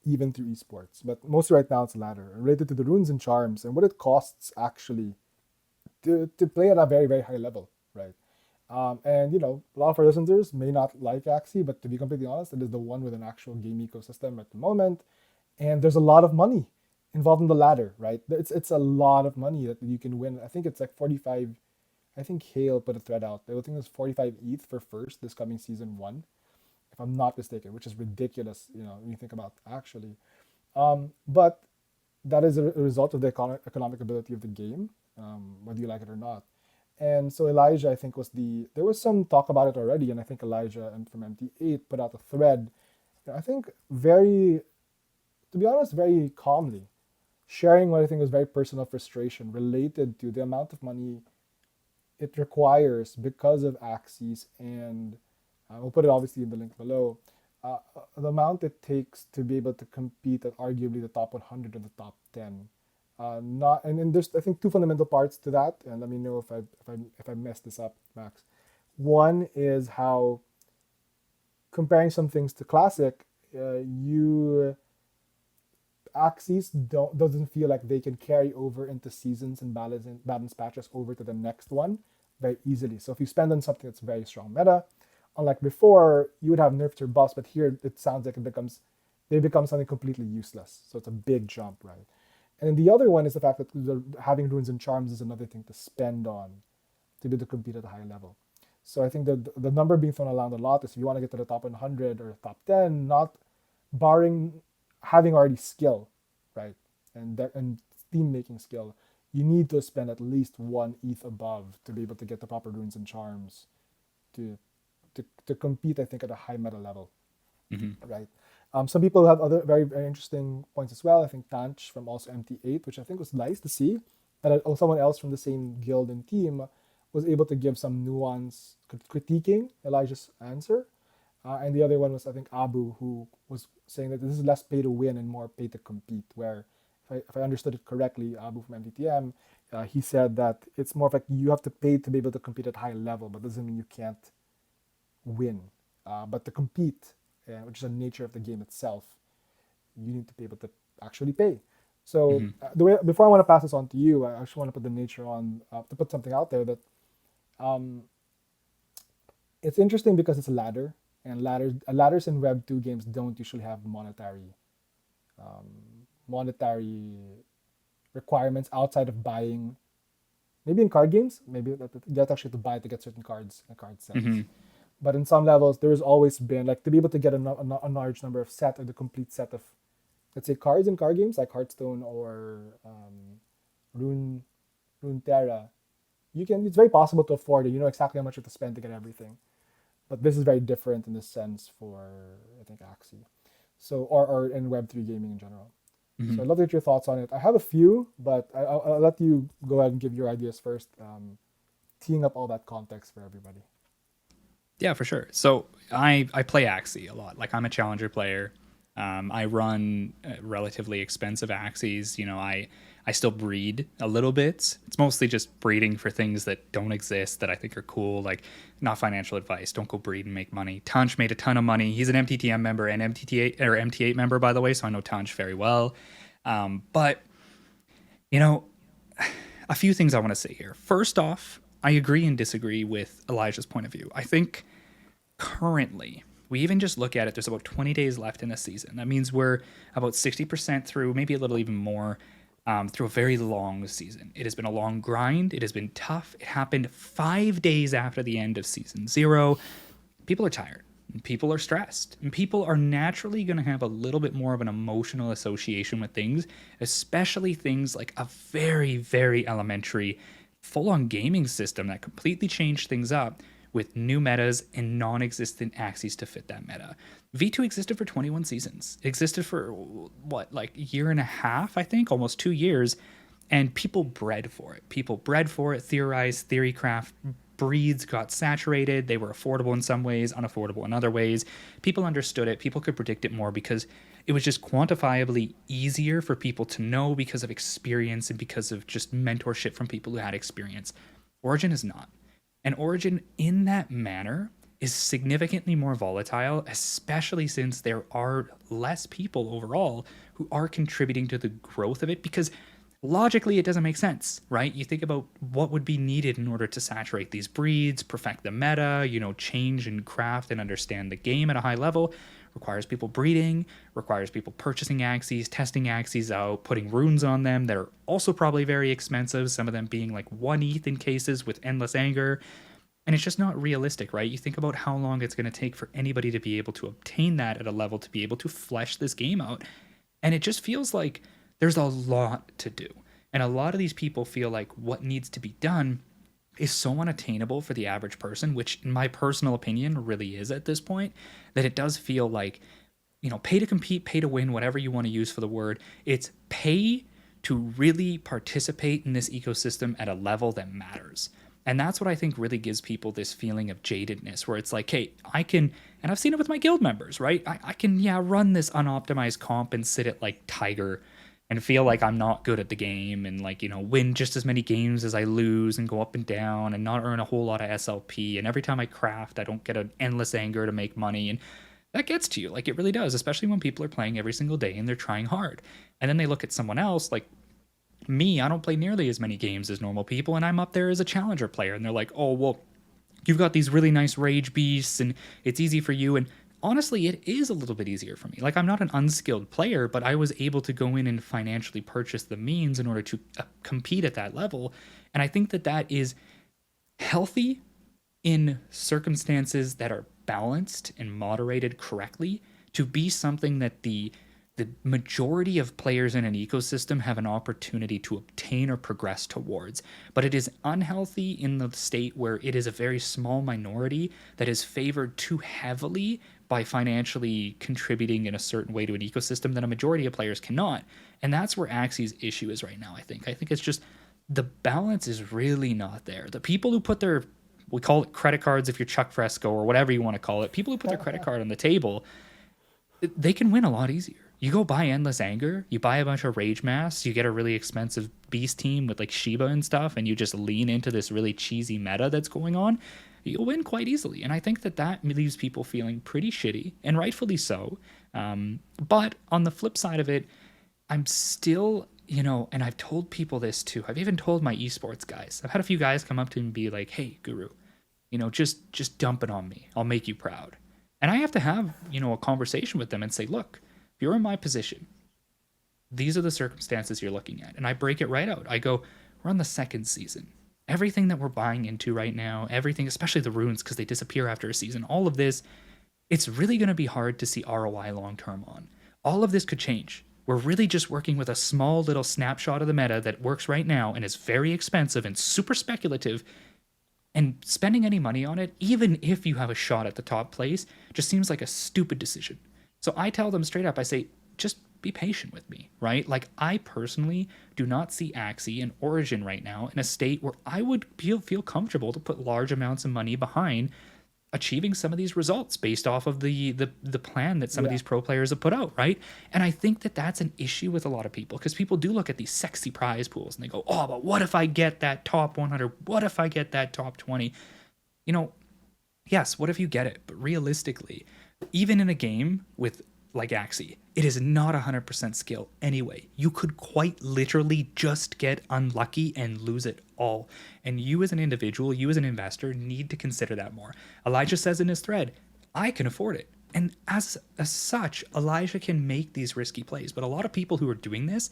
even through esports, but mostly right now it's ladder, related to the runes and charms and what it costs actually to play at a very, very high level, right? And a lot of our listeners may not like Axie, but to be completely honest, it is the one with an actual game ecosystem at the moment, and there's a lot of money involved in the ladder, right? It's a lot of money that you can win. I think it's like 45. I think Hale put a thread out. I think it's 45 ETH for first this coming season one, if I'm not mistaken, which is ridiculous, when you think about actually. But that is a result of the economic ability of the game, whether you like it or not. And so Elijah, I think, there was some talk about it already, and I think Elijah and from MT8 put out a thread. I think to be honest, very calmly, sharing what I think was very personal frustration related to the amount of money it requires because of Axis, and we'll put it obviously in the link below. The amount it takes to be able to compete at arguably the top 100 or the top 10. Not and there's I think two fundamental parts to that, and let me know if I messed this up, Max. One is how comparing some things to classic, you Axis doesn't feel like they can carry over into seasons and balance patches over to the next one very easily. So if you spend on something that's very strong meta, unlike before, you would have nerfs or buffs, but here it sounds like they become something completely useless. So it's a big jump, right? And then the other one is the fact that having runes and charms is another thing to spend on to be able to compete at a high level. So I think the number being thrown around a lot is if you want to get to the top 100 or top 10, not barring having already skill, right? and steam making skill, you need to spend at least one ETH above to be able to get the proper runes and charms to to compete. I think at a high meta level, Hmm. right? Some people have other very very interesting points as well. I think Tanch from also MT8, which I think was nice to see, that someone else from the same guild and team was able to give some nuance critiquing Elijah's answer. And the other one was, I think, Abu, who was saying that this is less pay to win and more pay to compete. Where, if I understood it correctly, Abu from MTTM, he said that it's more of like you have to pay to be able to compete at high level, but doesn't mean you can't win. But to compete, which is the nature of the game itself, you need to be able to actually pay. So Hmm. the way before I want to pass this on to you, I actually want to put the nature on to put something out there that um, it's interesting because it's a ladder, and ladders in Web 2 games don't usually have um, monetary requirements outside of buying. Maybe in card games, maybe you have to actually to buy to get certain cards and card sets. Hmm. But in some levels, there's always been like to be able to get a large number of set or the complete set of, let's say, cards in card games like Hearthstone or Rune Runeterra. It's very possible to afford it. You know exactly how much you have to spend to get everything. But this is very different in this sense for, I think, Axie. So or in Web3 gaming in general. Hmm. So I'd love to get your thoughts on it. I have a few, but I'll let you go ahead and give your ideas first, teeing up all that context for everybody. Yeah, for sure. So I play Axie a lot. Like I'm a challenger player. I run relatively expensive Axies. You know, I still breed a little bit. It's mostly just breeding for things that don't exist that I think are cool. Like not financial advice. Don't go breed and make money. Tanch made a ton of money. He's an MTTM member and MT8 member, by the way. So I know Tanch very well. But you know, a few things I want to say here. First off, I agree and disagree with Elijah's point of view. I think currently, we even just look at it, there's about 20 days left in the season. That means we're about 60% through, maybe a little even more, through a very long season. It has been a long grind. It has been tough. It happened 5 days after the end of season 0. People are tired. And people are stressed. And people are naturally going to have a little bit more of an emotional association with things, especially things like a very, very elementary full on gaming system that completely changed things up with new metas and non existent axes to fit that meta. V2 existed for 21 seasons. It existed for what, like a year and a half, I think, almost 2 years. And people bred for it. People bred for it, theorized, theorycraft, breeds got saturated. They were affordable in some ways, unaffordable in other ways. People understood it. People could predict it more because it was just quantifiably easier for people to know because of experience and because of just mentorship from people who had experience. Origin is not. And Origin, in that manner, is significantly more volatile, especially since there are less people overall who are contributing to the growth of it because logically it doesn't make sense, right? You think about what would be needed in order to saturate these breeds, perfect the meta, change and craft and understand the game at a high level. Requires people breeding, requires people purchasing Axies, testing Axies out, putting runes on them that are also probably very expensive, some of them being like 1 ETH in cases with endless anger. And it's just not realistic, right? You think about how long it's going to take for anybody to be able to obtain that at a level to be able to flesh this game out. And it just feels like there's a lot to do. And a lot of these people feel like what needs to be done is so unattainable for the average person, which in my personal opinion really is at this point, that it does feel like, pay to compete, pay to win, whatever you want to use for the word. It's pay to really participate in this ecosystem at a level that matters. And that's what I think really gives people this feeling of jadedness, where it's like, hey, I can, and I've seen it with my guild members, right? I can, run this unoptimized comp and sit at like Tiger and feel like I'm not good at the game and like, win just as many games as I lose and go up and down and not earn a whole lot of SLP. And every time I craft, I don't get an endless anger to make money. And that gets to you. Like it really does, especially when people are playing every single day and they're trying hard. And then they look at someone else like, me, I don't play nearly as many games as normal people, and I'm up there as a challenger player. And they're like, oh, well, you've got these really nice rage beasts, and it's easy for you. And honestly, it is a little bit easier for me. Like, I'm not an unskilled player, but I was able to go in and financially purchase the means in order to compete at that level. And I think that that is healthy in circumstances that are balanced and moderated correctly to be something that the the majority of players in an ecosystem have an opportunity to obtain or progress towards. But it is unhealthy in the state where it is a very small minority that is favored too heavily by financially contributing in a certain way to an ecosystem that a majority of players cannot. And that's where Axie's issue is right now, I think. I think it's just the balance is really not there. The people who put their, we call it credit cards if you're Chuck Fresco or whatever you want to call it, people who put their credit card on the table, they can win a lot easier. You go buy Endless Anger, you buy a bunch of Rage Masks, you get a really expensive Beast team with like Shiba and stuff, and you just lean into this really cheesy meta that's going on, you'll win quite easily. And I think that that leaves people feeling pretty shitty, and rightfully so. But on the flip side of it, I'm still, and I've told people this too. I've even told my esports guys. I've had a few guys come up to me and be like, "Hey, Guru, just dump it on me. I'll make you proud." And I have to have, a conversation with them and say, "Look, if you're in my position, these are the circumstances you're looking at." And I break it right out. I go, "We're on the second season. Everything that we're buying into right now, everything, especially the runes because they disappear after a season, all of this, it's really going to be hard to see ROI long term on. All of this could change. We're really just working with a small little snapshot of the meta that works right now and is very expensive and super speculative. And spending any money on it, even if you have a shot at the top place, just seems like a stupid decision." So I tell them straight up, I say, just be patient with me, right? Like, I personally do not see Axie and Origin right now in a state where I would feel comfortable to put large amounts of money behind achieving some of these results based off of the plan that some of Yeah. these pro players have put out, right? And I think that that's an issue with a lot of people because people do look at these sexy prize pools and they go, "Oh, but what if I get that top 100? What if I get that top 20?" You know, yes, what if you get it? But realistically, even in a game with like Axie, it is not 100% skill anyway. You could quite literally just get unlucky and lose it all. And you as an individual, you as an investor need to consider that more. Elijah says in his thread, "I can afford it." And as such, Elijah can make these risky plays. But a lot of people who are doing this,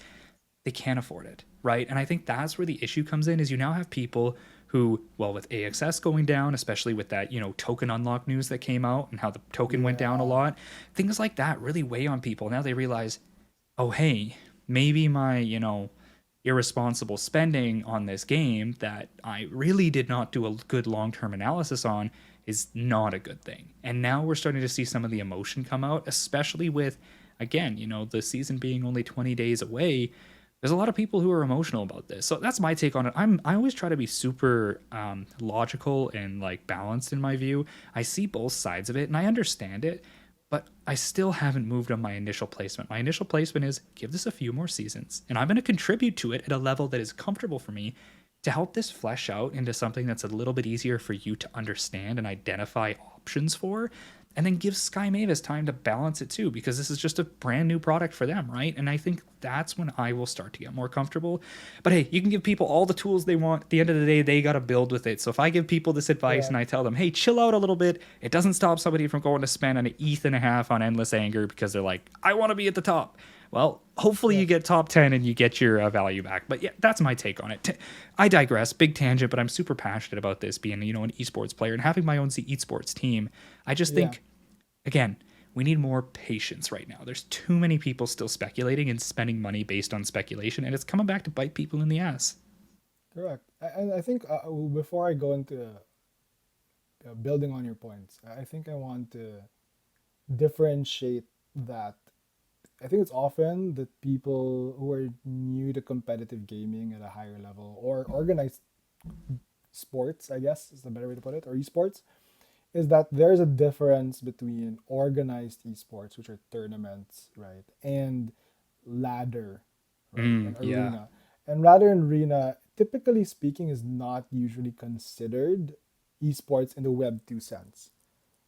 they can't afford it, right? And I think that's where the issue comes in is you now have people who, well, with AXS going down, especially with that, token unlock news that came out and how the token went down a Yeah. lot, things like that really weigh on people. Now they realize, oh, hey, maybe my, irresponsible spending on this game that I really did not do a good long-term analysis on is not a good thing. And now we're starting to see some of the emotion come out, especially with, again, the season being only 20 days away. There's a lot of people who are emotional about this. So that's my take on it. I always try to be super logical and like balanced in my view. I see both sides of it and I understand it, but I still haven't moved on my initial placement. My initial placement is give this a few more seasons and I'm going to contribute to it at a level that is comfortable for me to help this flesh out into something that's a little bit easier for you to understand and identify options for, and then give Sky Mavis time to balance it too, because this is just a brand new product for them, right? And I think that's when I will start to get more comfortable. But hey, you can give people all the tools they want. At the end of the day, they got to build with it. So if I give people this advice Yeah. and I tell them, hey, chill out a little bit, it doesn't stop somebody from going to spend an ETH and a half on Endless Anger because they're like, I want to be at the top. Well, hopefully Yeah. you get top 10 and you get your value back. But yeah, that's my take on it. I digress, big tangent, but I'm super passionate about this being, an esports player and having my own esports team. I just Yeah. think, again, we need more patience right now. There's too many people still speculating and spending money based on speculation, and it's coming back to bite people in the ass. Correct. And I think before I go into building on your points, I think I want to differentiate that. I think it's often that people who are new to competitive gaming at a higher level or organized sports, I guess is the better way to put it, or esports, is that there's a difference between organized esports, which are tournaments, right, and ladder, right, and Yeah. arena. And ladder and arena, typically speaking, is not usually considered esports in the Web 2 sense,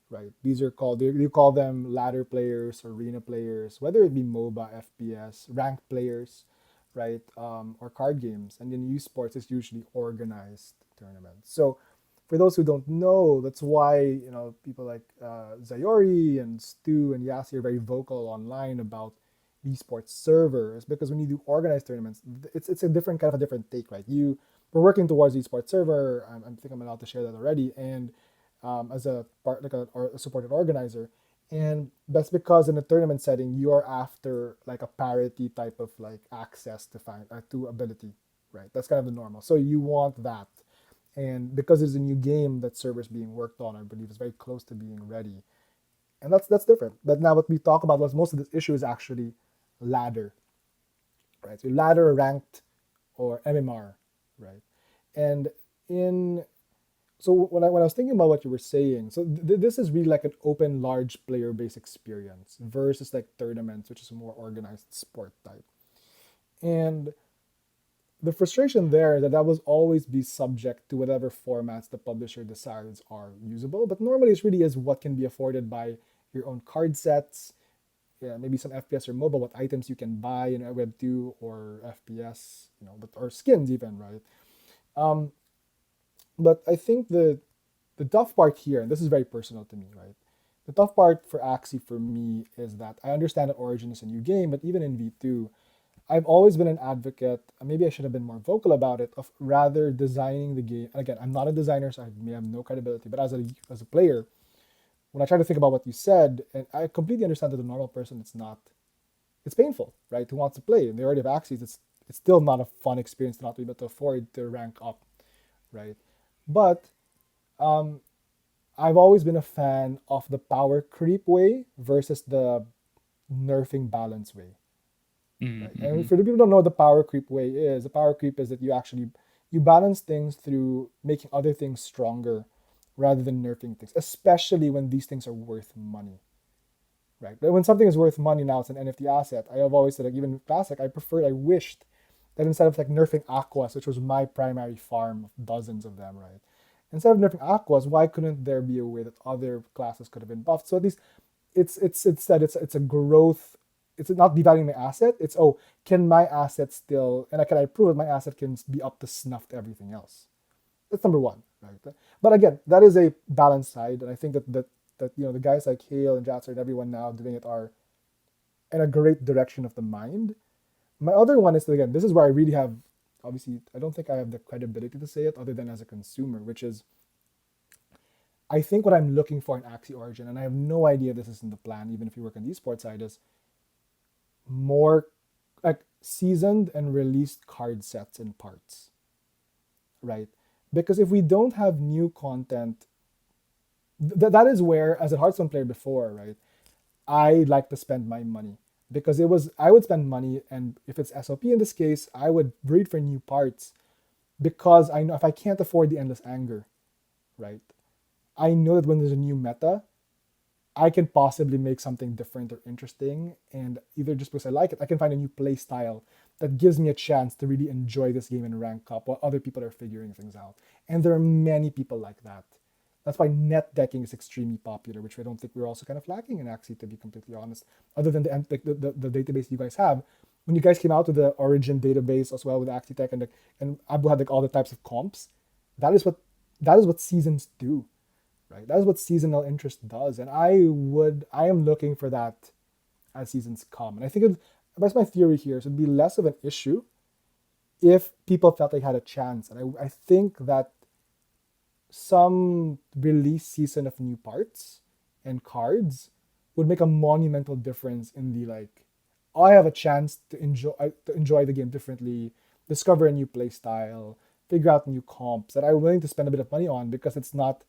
right? These are called, you call them ladder players, arena players, whether it be MOBA, FPS, ranked players, right, or card games. And then esports is usually organized tournaments. So for those who don't know, that's why people like Zayori and Stu and Yasi are very vocal online about esports servers, because when you do organized tournaments, it's a different kind of a different take, right? We're working towards esports server. I think I'm allowed to share that already, and as a part like a supported organizer, And that's because in a tournament setting, you are after like a parity type of like access to to ability, right? That's kind of the normal. So you want that, and because it's a new game that server's being worked on, I believe is very close to being ready, and that's different. But now what we talk about was most of this issue is actually ladder, right? So ladder, ranked, or MMR, right? And in so when I was thinking about what you were saying, so this is really like an open, large player base experience versus like tournaments, which is a more organized sport type. And the frustration there is that that will always be subject to whatever formats the publisher decides are usable. But normally, it really is what can be afforded by your own card sets, yeah, maybe some FPS or mobile, what items you can buy in a Web 2 or FPS, but or skins even, right? Um, but I think the tough part here, and this is very personal to me, right? The tough part for Axie for me is that I understand that Origin is a new game, but even in V2, I've always been an advocate, and maybe I should have been more vocal about it, of rather designing the game. And again, I'm not a designer, so I may have no credibility, but as a player, when I try to think about what you said, and I completely understand that the normal person, it's painful, right? Who wants to play? And they already have Axies, it's still not a fun experience to not be able to afford to rank up, right? But um, I've always been a fan of the power creep way versus the nerfing balance way. Right. And Mm-hmm. for the people who don't know what the power creep way is, the power creep is that you balance things through making other things stronger rather than nerfing things, especially when these things are worth money. Right. But when something is worth money now, it's an NFT asset. I have always said, like, even classic, I wished that instead of like nerfing aquas, which was my primary farm of dozens of them, right? Instead of nerfing aquas, why couldn't there be a way that other classes could have been buffed? So at least it's that it's a growth. It's not devaluing my asset. It's, oh, can my asset still, and can I prove that my asset can be up to snuff to everything else? That's number one, right? But again, that is a balanced side, and I think that the guys like Hale and Jatser and everyone now doing it are in a great direction of the mind. My other one is that, again, this is where I really have, obviously, I don't think I have the credibility to say it other than as a consumer, which is, I think what I'm looking for in Axie Origin, and I have no idea this isn't the plan, even if you work on the esports side, is more like seasoned and released card sets and parts, right? Because if we don't have new content, that is where, as a Hearthstone player before, right, I like to spend my money because I would spend money, and if it's SOP in this case, I would breed for new parts because I know if I can't afford the endless anger, right, I know that when there's a new meta, I can possibly make something different or interesting, and either just because I like it, I can find a new play style that gives me a chance to really enjoy this game and rank up while other people are figuring things out. And there are many people like that. That's why net decking is extremely popular, which I don't think we're also kind of lacking in Axie, to be completely honest. Other than the database you guys have, when you guys came out with the Origin database as well with Axie Tech, and Abu had like all the types of comps, that is what seasons do, right? That is what seasonal interest does, and I am looking for that as seasons come. And I think that's my theory here. So it'd be less of an issue if people felt they had a chance, and I think that some release season of new parts and cards would make a monumental difference in the like, oh, I have a chance to enjoy the game differently, discover a new play style, figure out new comps that I'm willing to spend a bit of money on because it's not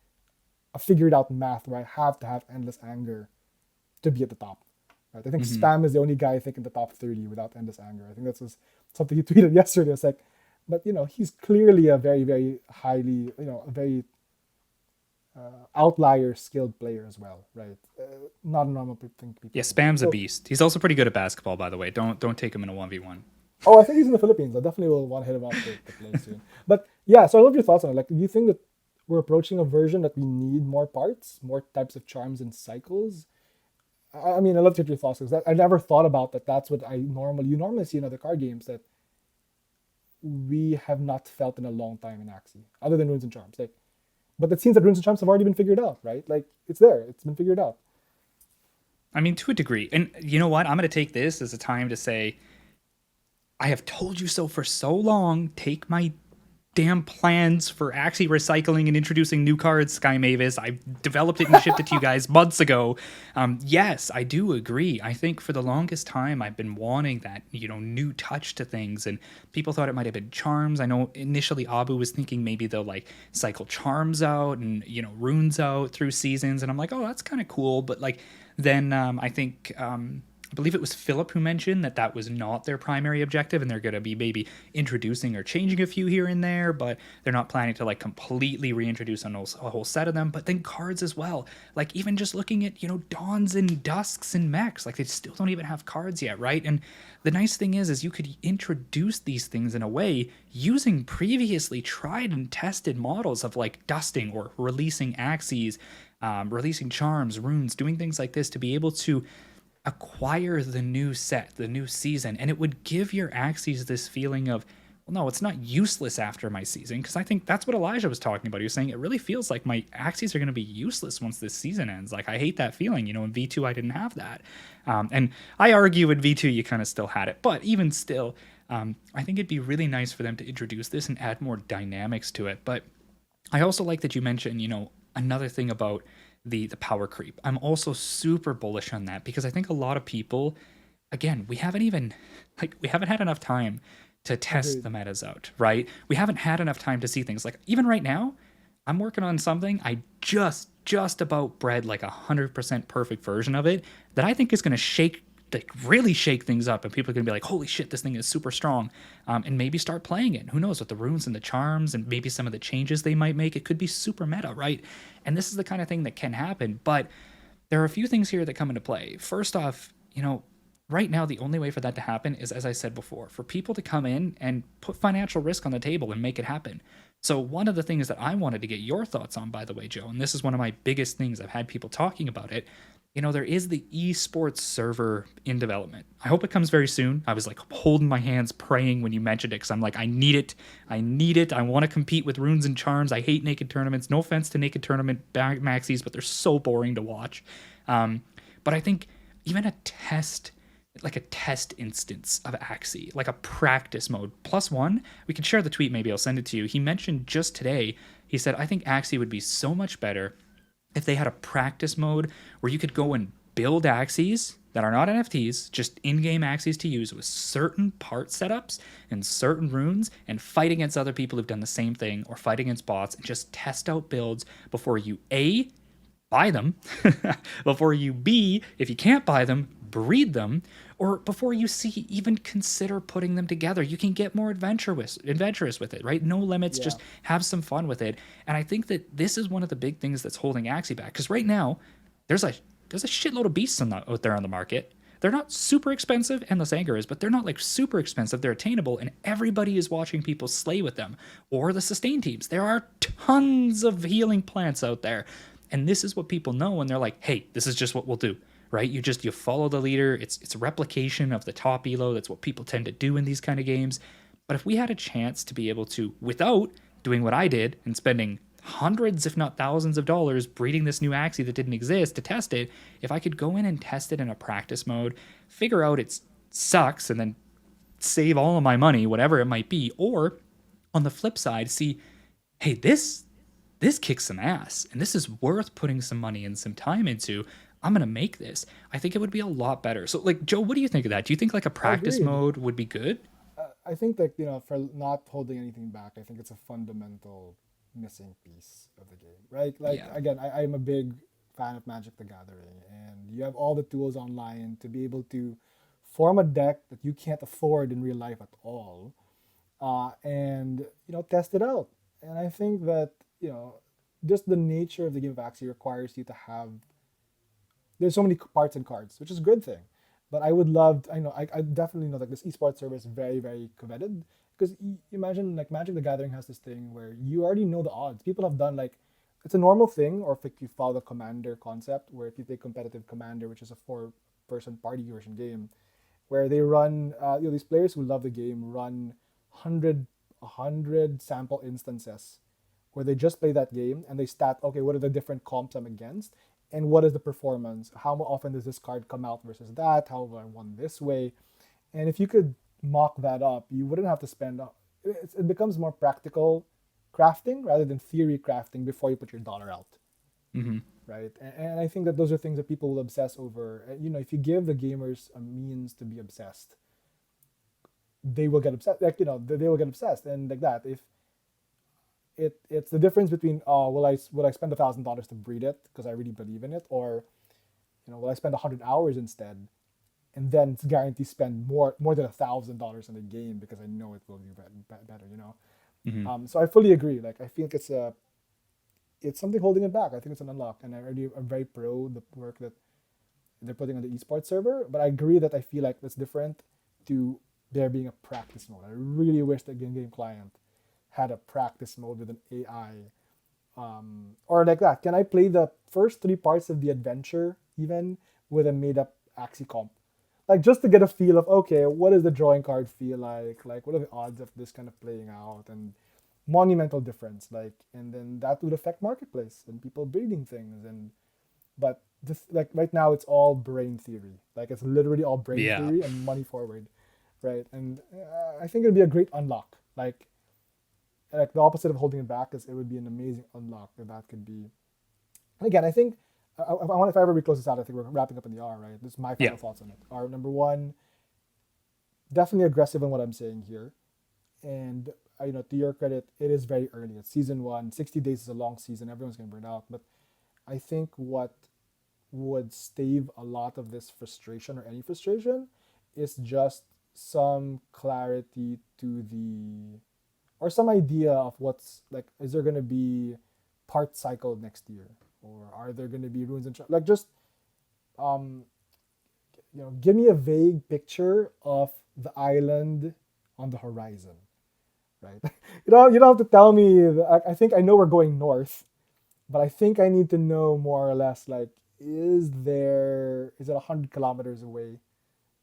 a figured out math where I have to have endless anger to be at the top. Right? I think Mm-hmm. Spam is the only guy I think in the top 30 without endless anger. I think that's just something he tweeted yesterday. It's like, but he's clearly a very, very highly, a very outlier skilled player as well, right? Not a normal thing people Yeah, can do. Spam's a So, beast. He's also pretty good at basketball, by the way. Don't take him in a 1v1. oh, I think he's in the Philippines. I definitely will want to hit him up to play soon. But yeah, so I love your thoughts on it. Like, do you think that we're approaching a version that we need more parts, more types of charms and cycles? I mean, I love to hear your thoughts because I never thought about that. That's what you normally see in other card games that we have not felt in a long time in Axie, other than Runes and Charms. Like, but it seems that Runes and Charms have already been figured out, right? Like, it's there. It's been figured out. I mean, to a degree. And you know what? I'm going to take this as a time to say, I have told you so for so long. Take my damn plans for Axie recycling and introducing new cards, Sky Mavis. I developed it and shipped it to you guys months ago. Yes, I do agree. I think for the longest time I've been wanting that, new touch to things, and people thought it might have been charms. I know initially Abu was thinking maybe they'll like cycle charms out and runes out through seasons, and I'm like, oh, that's kind of cool. But like then I think I believe it was Philip who mentioned that that was not their primary objective, and they're going to be maybe introducing or changing a few here and there, but they're not planning to like completely reintroduce a whole set of them. But then cards as well, like even just looking at dawns and dusks and mechs, like they still don't even have cards yet, right? And the nice thing is you could introduce these things in a way using previously tried and tested models of like dusting or releasing Axies, releasing charms, runes, doing things like this to be able to acquire the new set, the new season, and it would give your Axies this feeling of, well, no, it's not useless after my season, because I think that's what Elijah was talking about. He was saying it really feels like my Axies are going to be useless once this season ends. Like, I hate that feeling. In V2 I didn't have that, and I argue in V2 you kind of still had it, but even still, I think it'd be really nice for them to introduce this and add more dynamics to it. But I also like that you mentioned, another thing about the power creep. I'm also super bullish on that because I think a lot of people, again, we haven't had enough time to test Agreed. the metas out, right? We haven't had enough time to see things. Like even right now, I'm working on something. I just about bred like 100% perfect version of it that I think is going to like really shake things up, and people are gonna be like, holy shit, this thing is super strong, and maybe start playing it. Who knows, with the runes and the charms and maybe some of the changes they might make, it could be super meta, right? And this is the kind of thing that can happen. But there are a few things here that come into play. First off, right now the only way for that to happen is, as I said before, for people to come in and put financial risk on the table and make it happen. So one of the things that I wanted to get your thoughts on, by the way, Joe, and this is one of my biggest things, I've had people talking about it, there is the esports server in development. I hope it comes very soon. I was like holding my hands praying when you mentioned it, because I'm like, I need it. I need it. I want to compete with runes and charms. I hate naked tournaments. No offense to naked tournament maxis, but they're so boring to watch. But I think even a test instance of Axie, like a practice mode, +1, we can share the tweet, maybe I'll send it to you. He mentioned just today, he said, I think Axie would be so much better if they had a practice mode where you could go and build Axies that are not NFTs, just in-game Axies to use with certain part setups and certain runes, and fight against other people who've done the same thing, or fight against bots and just test out builds before you A, buy them, before you B, if you can't buy them, breed them, or before you C, even consider putting them together. You can get more adventurous with it, right? No limits, Yeah. just have some fun with it. And I think that this is one of the big things that's holding Axie back, because right now there's a shitload of beasts out there on the market. They're not super expensive, and the Sanger is, but they're not like super expensive. They're attainable, and everybody is watching people slay with them. Or the sustain teams. There are tons of healing plants out there. And this is what people know, and they're like, hey, this is just what we'll do, right? You follow the leader. It's a replication of the top elo. That's what people tend to do in these kind of games. But if we had a chance to be able to, without doing what I did and spending hundreds, if not thousands of dollars breeding this new Axie that didn't exist to test it, if I could go in and test it in a practice mode, figure out it sucks, and then save all of my money, whatever it might be, or on the flip side, see, hey, this kicks some ass, and this is worth putting some money and some time into. I'm gonna make this. I think it would be a lot better. So, like, Joe, what do you think of that? Do you think like a practice Agreed. mode would be good? I think that for not holding anything back, I think it's a fundamental missing piece of the game, right? Like Yeah. again, I'm a big fan of Magic the Gathering, and you have all the tools online to be able to form a deck that you can't afford in real life at all, and test it out. And I think that just the nature of the game of Axie requires you to have, there's so many parts and cards, which is a good thing. But I would love, I definitely know that this esports service is very, very coveted, because imagine like Magic the Gathering has this thing where you already know the odds. People have done like, it's a normal thing, or if you follow the Commander concept, where if you take competitive Commander, which is a four-person party version game, where they run, these players who love the game run 100 sample instances where they just play that game and they stat, okay, what are the different comps I'm against, and what is the performance? How often does this card come out versus that? How have I won this way? And if you could mock that up, you wouldn't have to spend it becomes more practical crafting rather than theory crafting before you put your dollar out, Mm-hmm. right? And I think that those are things that people will obsess over. You know, if you give the gamers a means to be obsessed, they will get obsessed. Like, you know, they will get obsessed and like that. If it's the difference between, oh, will I spend $1,000 to breed it because I really believe in it, or, you know, will I spend 100 hours instead, and then it's guaranteed spend more than $1,000 in the game because I know it will do better. You know, Mm-hmm. so I fully agree. Like, I think it's something holding it back. I think it's an unlock, and I'm very pro the work that they're putting on the esports server. But I agree that I feel like that's different to there being a practice mode. I really wish the game client had a practice mode with an AI, or like that. Can I play the first 3 parts of the adventure even with a made up Axie comp? Like, just to get a feel of, okay, what does the drawing card feel like? Like, what are the odds of this kind of playing out? And monumental difference. Like, and then that would affect marketplace and people breeding things. And but this, like, right now it's all brain theory. Like, it's literally all brain Yeah. theory and money forward, right? And I think it'd be a great unlock. Like the opposite of holding it back is it would be an amazing unlock if that could be. And again, I think I want, if I ever we close this out, I think we're wrapping up in the R, right? This is my Yeah. final thoughts on it. R number one, definitely aggressive in what I'm saying here, and you know, to your credit, it is very early. It's season one. 60 days is a long season. Everyone's gonna burn out, but I think what would stave a lot of this frustration or any frustration is just some clarity to the, or some idea of what's like, is there going to be part cycle next year, or are there going to be runes and like, just um you know, give me a vague picture of the island on the horizon, right? You don't have to tell me I think I know we're going north, but I think I need to know more or less, like, is it 100 kilometers away,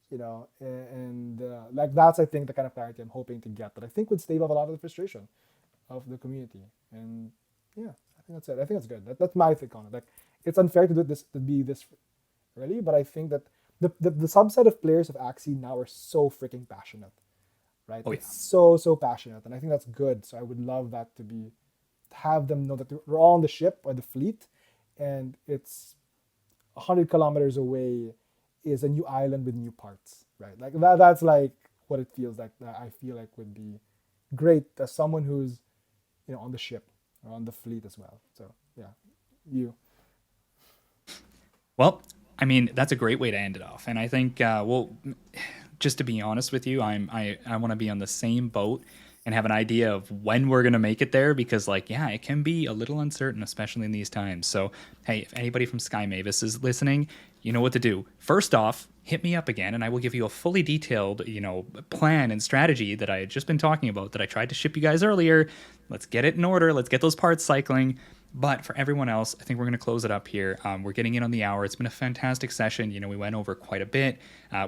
you know? And like, that's, I think, the kind of clarity I'm hoping to get, that I think would stave off a lot of the frustration of the community. And yeah, I think that's it. I think it's good. That's my take on it. Like, it's unfair to do this, to be this early, but I think that the subset of players of Axie now are so freaking passionate, right? Oh yeah. It's so passionate, and I think that's good. So I would love that to be, to have them know that we're all on the ship or the fleet, and it's 100 kilometers away is a new island with new parts, right? Like that. That's like what it feels like. That I feel like would be great as someone who's, you know, on the ship or on the fleet as well. So yeah, you. Well, I mean, that's a great way to end it off. And I think, well, just to be honest with you, I want to be on the same boat and have an idea of when we're going to make it there, because, like, yeah, it can be a little uncertain, especially in these times. So, hey, if anybody from Sky Mavis is listening, you know what to do. First off, hit me up again and I will give you a fully detailed, you know, plan and strategy that I had just been talking about that I tried to ship you guys earlier. Let's get it in order. Let's get those parts cycling. But for everyone else, I think we're going to close it up here. We're getting in on the hour. It's been a fantastic session. You know, we went over quite a bit.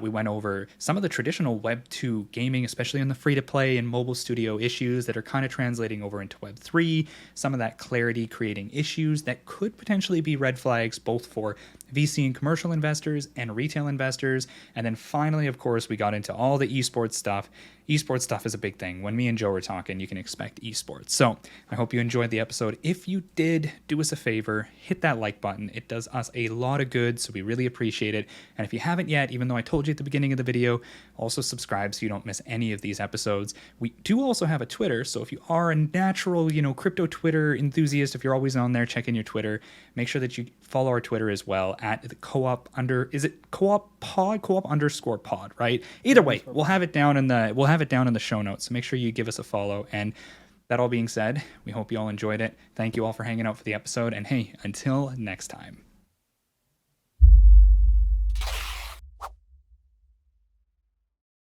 We went over some of the traditional Web 2 gaming, especially in the free-to-play and mobile studio issues that are kind of translating over into Web 3. Some of that clarity creating issues that could potentially be red flags, both for VC and commercial investors and retail investors. And then finally, of course, we got into all the esports stuff. Esports stuff is a big thing. When me and Joe were talking, you can expect esports. So I hope you enjoyed the episode. If you did, do us a favor, hit that like button. It does us a lot of good, so we really appreciate it. And if you haven't yet, even though I told you at the beginning of the video, also subscribe so you don't miss any of these episodes. We do also have a Twitter, so if you are a natural, you know, crypto Twitter enthusiast, if you're always on there checking your Twitter, make sure that you follow our Twitter as well at the co-op is it co-op pod, co-op_pod, right? Either way, we'll have it down in the show notes. So make sure you give us a follow. And that all being said, we hope you all enjoyed it. Thank you all for hanging out for the episode. And hey, until next time.